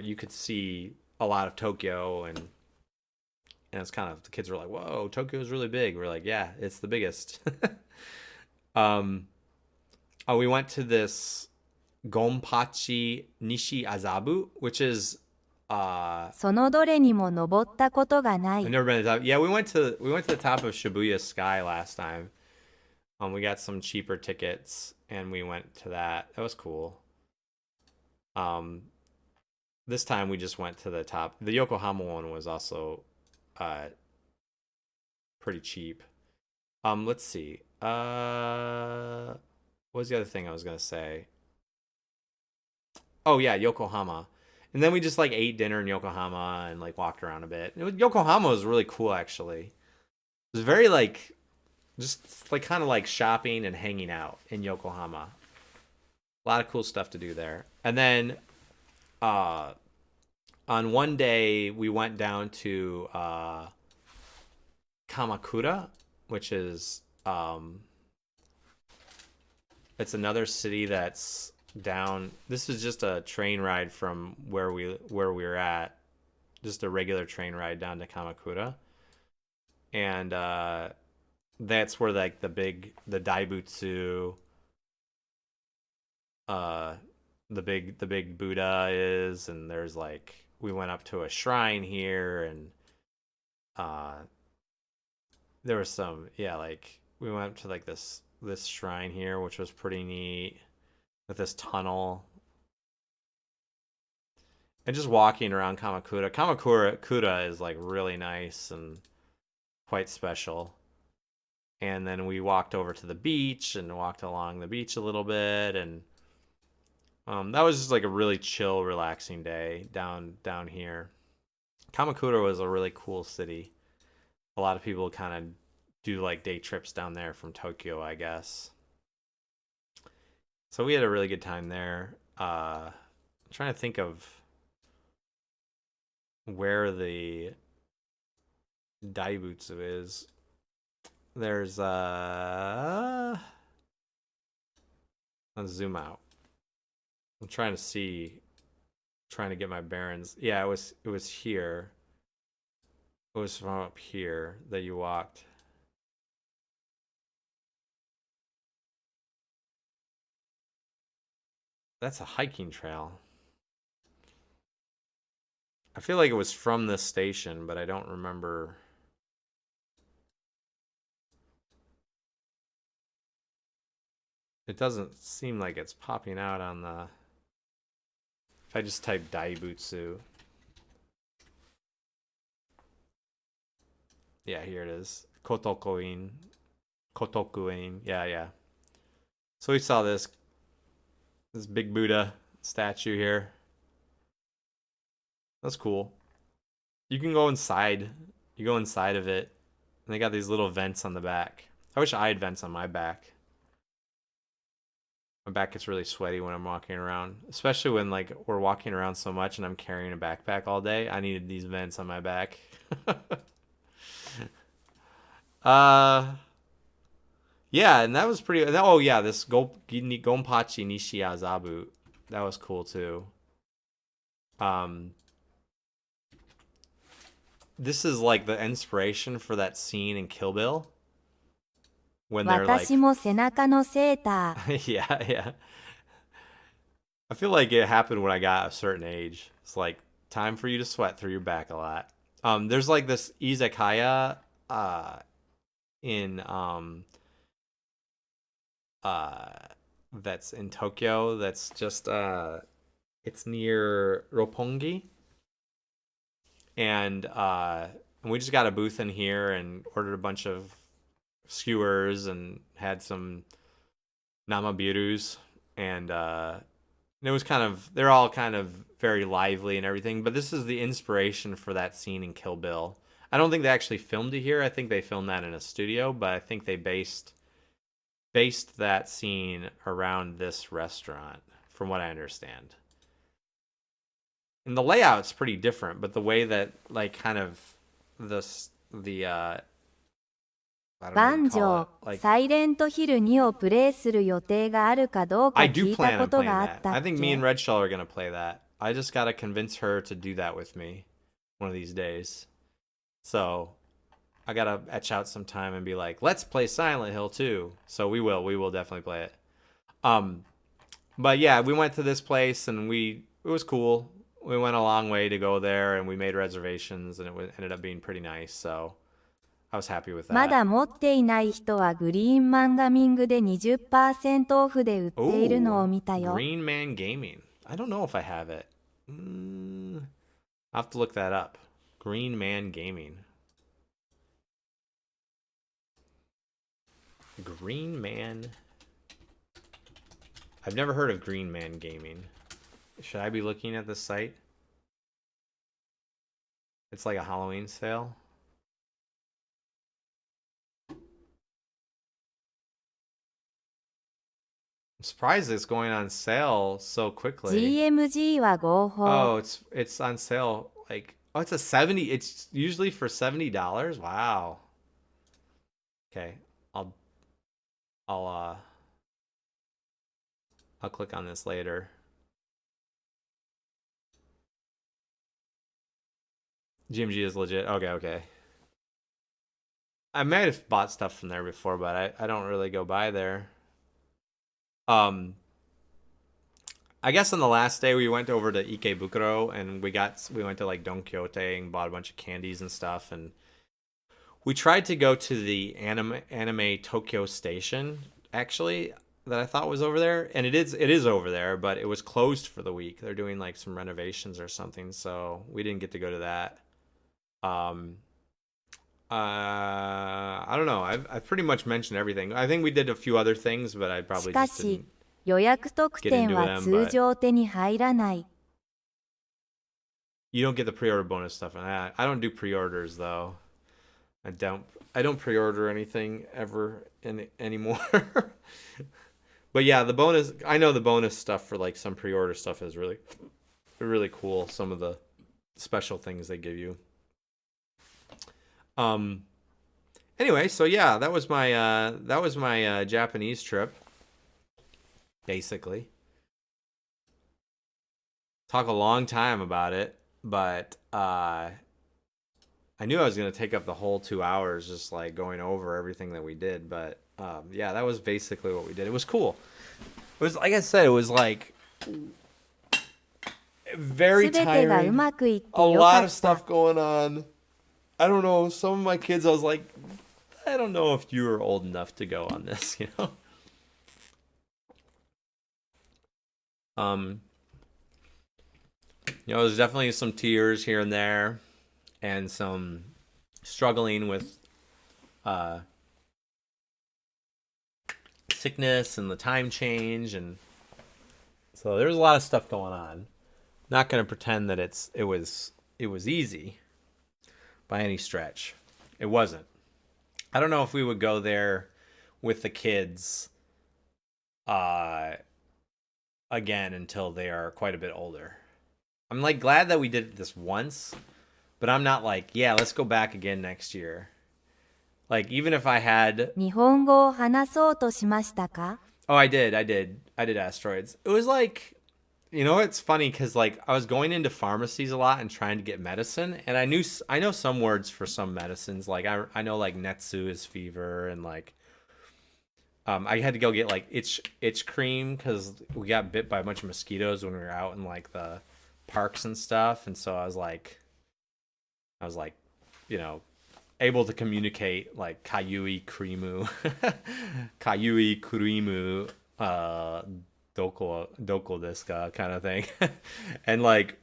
you could see a lot of Tokyo, and it's kind of, the kids were like, "Whoa, Tokyo's really big." We're like, "Yeah, it's the biggest." um Oh, we went to this Gonpachi Nishi Azabu, which is そのどれにも登ったことがな I've い。never been to the top. Yeah, we went to the top of Shibuya Sky last time. We got some cheaper tickets and we went to that. That was cool. Um, this time we just went to the top. The Yokohama one was also uh pretty cheap. Let's see. What was the other thing I was gonna say? Oh yeah, Yokohama. And then we just like ate dinner in Yokohama and like walked around a bit. Yokohama was really cool actually. It was very like just like kind of like shopping and hanging out in Yokohama. A lot of cool stuff to do there. And then uh on one day we went down to Kamakura, which is it's another city that's down. This is just a train ride from where we were at. Just a regular train ride down to Kamakura. And that's where like the Daibutsu, uh the big Buddha is, and there's like, we went up to a shrine here, and uh there was some, yeah, like we went to like this shrine here, which was pretty neat, with this tunnel, and just walking around Kamakura. Kamakura is like really nice and quite special. And then we walked over to the beach and walked along the beach a little bit, and that was just like a really chill, relaxing day down here. Kamakura was a really cool city. A lot of people kind of do like day trips down there from Tokyo, I guess. So we had a really good time there. I'm trying to think of where the Daibutsu is. There's let's zoom out. I'm trying to get my bearings. Yeah, it was here. It was from up here that you walked. That's a hiking trail. I feel like it was from this station, but I don't remember. It doesn't seem like it's popping out on the... If I just type Daibutsu. Yeah, here it is. Kotokuin. Kotokuin. Yeah. So we saw this big Buddha statue here. That's cool. You can go inside. You go inside of it, and they got these little vents on the back. I wish I had vents on my back. My back gets really sweaty when I'm walking around, especially when like we're walking around so much and I'm carrying a backpack all day. I needed these vents on my back. uh Yeah, and that was pretty. Oh yeah, this Gonpachi Nishiazabu, that was cool too. Um, this is like the inspiration for that scene in Kill Bill when they're like, 私も背中のセータ yeah, yeah. I feel like it happened when I got a certain age. It's like time for you to sweat through your back a lot. There's like this izakaya uh in uh that's in Tokyo that's just it's near Roppongi, and we just got a booth in here and ordered a bunch of skewers and had some namabirus, and it was kind of, they're all kind of very lively and everything, but this is the inspiration for that scene in Kill Bill. I don't think they actually filmed it here. I think they filmed that in a studio, but I think they based that scene around this restaurant, from what I understand. And the layout's pretty different, but the way that like kind of the I don't know what you バンジ call ョ it. ー、Like サイレントヒル2をプレイする予定があるかどうか I do 聞いた plan こ on と playing があっ that. た I っ think me and け Red Shell are gonna play that. I just gotta convince her to do that with me one of these days. So I gotta etch out some time and be like, let's play Silent Hill too. So we will definitely play it. Um, but yeah, we went to this place and it was cool. We went a long way to go there and we made reservations and ended up being pretty nice. So I was happy with ま that. だ持っていない人はグリーンマンガミングで 20% オフで売っているの Oh, を見たよ。 Green Man Gaming. I don't know if I have it. I'll have to look that up. Green Man Gaming. Green Man. I've never heard of Green Man Gaming. Should I be looking at this site? It's like a Halloween sale. I'm surprised it's going on sale so quickly. GMG は合法。 Oh, it's on sale. Like, oh, it's a 70. It's usually for $70. Wow. Okay, I'll I'll uh I'll click on this later. GMG is legit. Okay, okay. I might have bought stuff from there before, but I don't really go by there. Um, I guess on the last day we went over to Ikebukuro and we went to like Don Quixote and bought a bunch of candies and stuff, and we tried to go to the anime Tokyo Station actually that I thought was over there, and it is over there, but it was closed for the week. They're doing like some renovations or something, so we didn't get to go to that. Um, I don't know. I've pretty much mentioned everything. I think we did a few other things, but I し probably か just し didn't 予約特 get 典 into は them. 通 But 常手に入らない。 you don't get the pre-order bonus stuff on that. I don't do pre-orders though. I don't pre-order anything ever anymore. But yeah, the bonus, I know the bonus stuff for like some pre-order stuff is really really cool. Some of the special things they give you. Um anyway, so yeah, that was my Japanese trip basically. Talk a long time about it, but I knew I was going to take up the whole 2 hours just like going over everything that we did, but yeah, that was basically what we did. It was cool. It was, like I said, it was like very すべてがう tiring. まくいって A よか lot っ of た。 stuff going on. I don't know. Some of my kids, I was like, I don't know if you are old enough to go on this, you know? Um, there's definitely some tears here and there, and some struggling with sickness and the time change, and so there's a lot of stuff going on. Not gonna pretend that it was easy by any stretch. It wasn't. I don't know if we would go there with the kids again until they are quite a bit older. I'm like glad that we did this once, but I'm not like, yeah, let's go back again next year. Like, even if I had, 日本語を話そうとしましたか？ oh, I did asteroids. It was like, it's funny because like I was going into pharmacies a lot and trying to get medicine, and I know some words for some medicines. Like I know like Netsu is fever, and like I had to go get like itch cream because we got bit by a bunch of mosquitoes when we were out in like the parks and stuff, and so I was like, you know, able to communicate like Kayui Kurimu, Kayui Kurimu, doko desu ka kind of thing. And like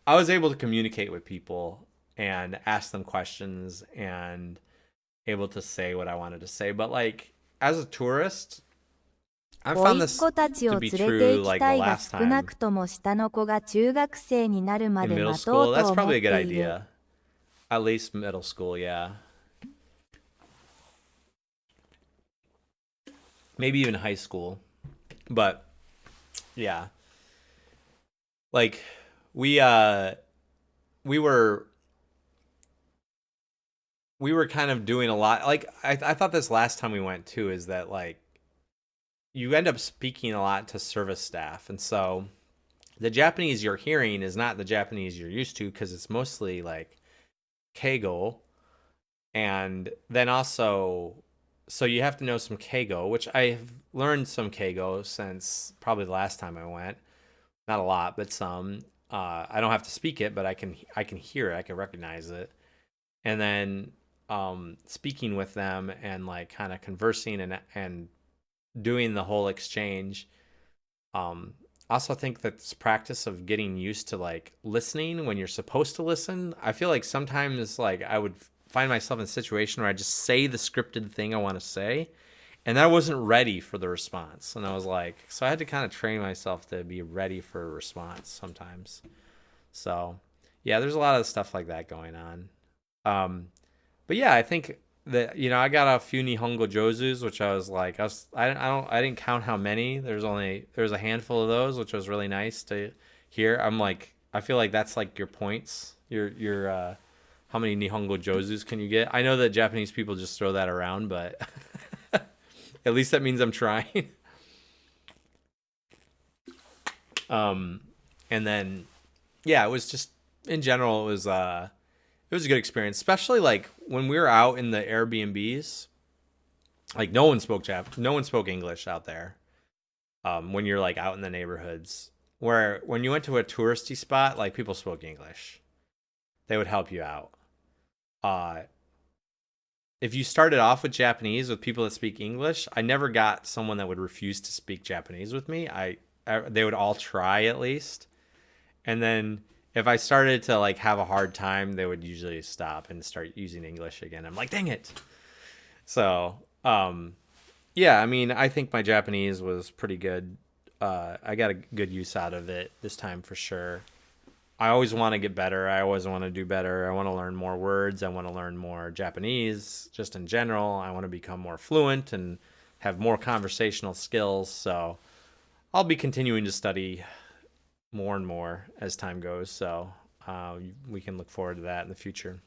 I was able to communicate with people and ask them questions and able to say what I wanted to say. But like as a tourist, I 甥 found っ this 子たち to を be 連れて true 行き like the たいが last 少な time くとも下の子が中学生になるま in で middle 待と school. う That's と思 probably っ a good ている。idea. At least middle school, yeah. Maybe even high school. But yeah. Like we uh we were we were kind of doing a lot. Like I thought this last time we went too is that like you end up speaking a lot to service staff, and so the Japanese you're hearing is not the Japanese you're used to because it's mostly like Keigo, and then also so you have to know some Keigo, which I've learned some Keigo since probably the last time I went. Not a lot, but some. I don't have to speak it, but I can hear it. I can recognize it, and then speaking with them and like kind of conversing and doing the whole exchange. Also think that this practice of getting used to like listening when you're supposed to listen. I feel like sometimes like I would find myself in a situation where I just say the scripted thing I want to say, and I wasn't ready for the response. And I was like, so I had to kind of train myself to be ready for a response sometimes. So yeah, there's a lot of stuff like that going on. But yeah, I think that I got a few Nihongo Jozus, which I was like, I didn't count how many. There's a handful of those, which was really nice to hear. I'm like, I feel like that's like your points. Your how many Nihongo Jozus can you get? I know that Japanese people just throw that around, but at least that means I'm trying. um, and then yeah, it was just in general it was a good experience, especially like when we were out in the Airbnbs. Like no one spoke English out there. When you're like out in the neighborhoods, where when you went to a touristy spot, like people spoke English, they would help you out. Uh, if you started off with Japanese with people that speak English, I never got someone that would refuse to speak Japanese with me. They would all try at least, and then if I started to like have a hard time, they would usually stop and start using English again. I'm like, dang it. So, yeah, I mean, I think my Japanese was pretty good. I got a good use out of it this time for sure. I always want to get better. I always want to do better. I want to learn more words. I want to learn more Japanese just in general. I want to become more fluent and have more conversational skills. So I'll be continuing to study more and more as time goes. So we can look forward to that in the future.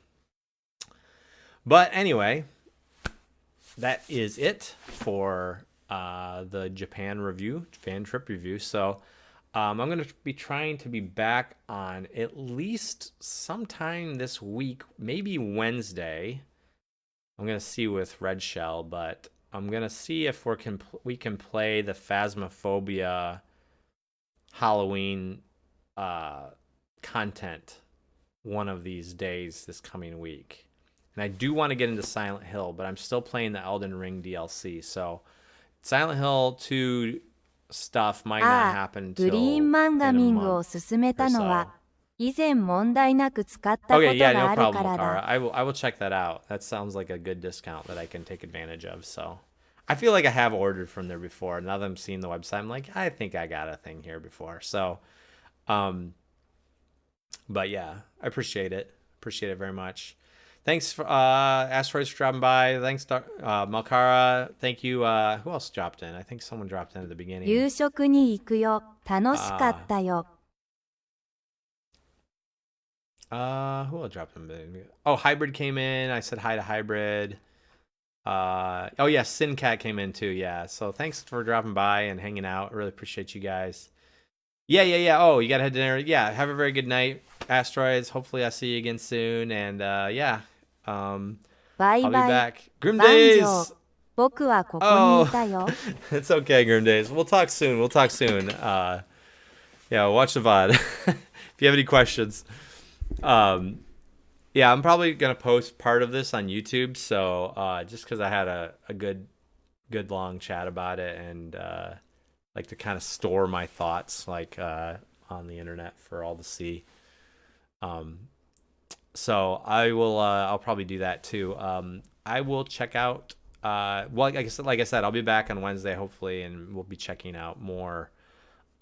But anyway, that is it for the Japan trip review. So I'm going to be trying to be back on at least sometime this week, maybe Wednesday. I'm going to see with Red Shell, but I'm going to see if we can play the Phasmophobia Halloween content one of these days this coming week. And I do want to get into Silent Hill, but I'm still playing the Elden Ring DLC. So Silent Hill 2 stuff might not ああ、 happen グリー till ンマン in ガ a ミングを month 勧め or たの so. は、以前問題なく使ったこ Okay, と yeah, no がある problem, からだ。 Makara. I will check that out. That sounds like a good discount that I can take advantage of. So I feel like I have ordered from there before. Now that I'm seeing the website, I'm like, I think I got a thing here before. So, but yeah, I appreciate it. Appreciate it very much. Thanks for Asteroids for dropping by. Thanks, Malkara. Thank you. Who else dropped in? I think someone dropped in at the beginning. 夕食に行くよ。楽しかったよ。Who else dropped in? Oh, Hybrid came in. I said hi to Hybrid. Oh yeah, Sin Cat came in too. Yeah, so thanks for dropping by and hanging out. I really appreciate you guys. Yeah. Oh, you gotta head to dinner. Yeah, have a very good night, asteroids. Hopefully, I see you again soon. And yeah, um, バイ I'll be バイ。back. Grim 万丈。Days. 僕はここにい Oh, たよ。it's okay, Grim Days. We'll talk soon. We'll talk soon. Yeah, watch the VOD. If you have any questions, um, yeah, I'm probably gonna post part of this on YouTube. So just because I had a good long chat about it and like to kind of store my thoughts like on the internet for all to see. Um, so I'll probably do that too. I will check out. Well, like I said, I'll be back on Wednesday hopefully, and we'll be checking out more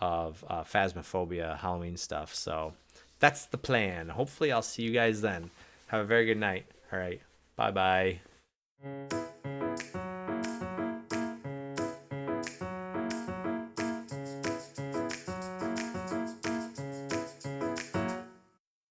of Phasmophobia Halloween stuff. So that's the plan. Hopefully, I'll see you guys then. Have a very good night. All right. Bye bye.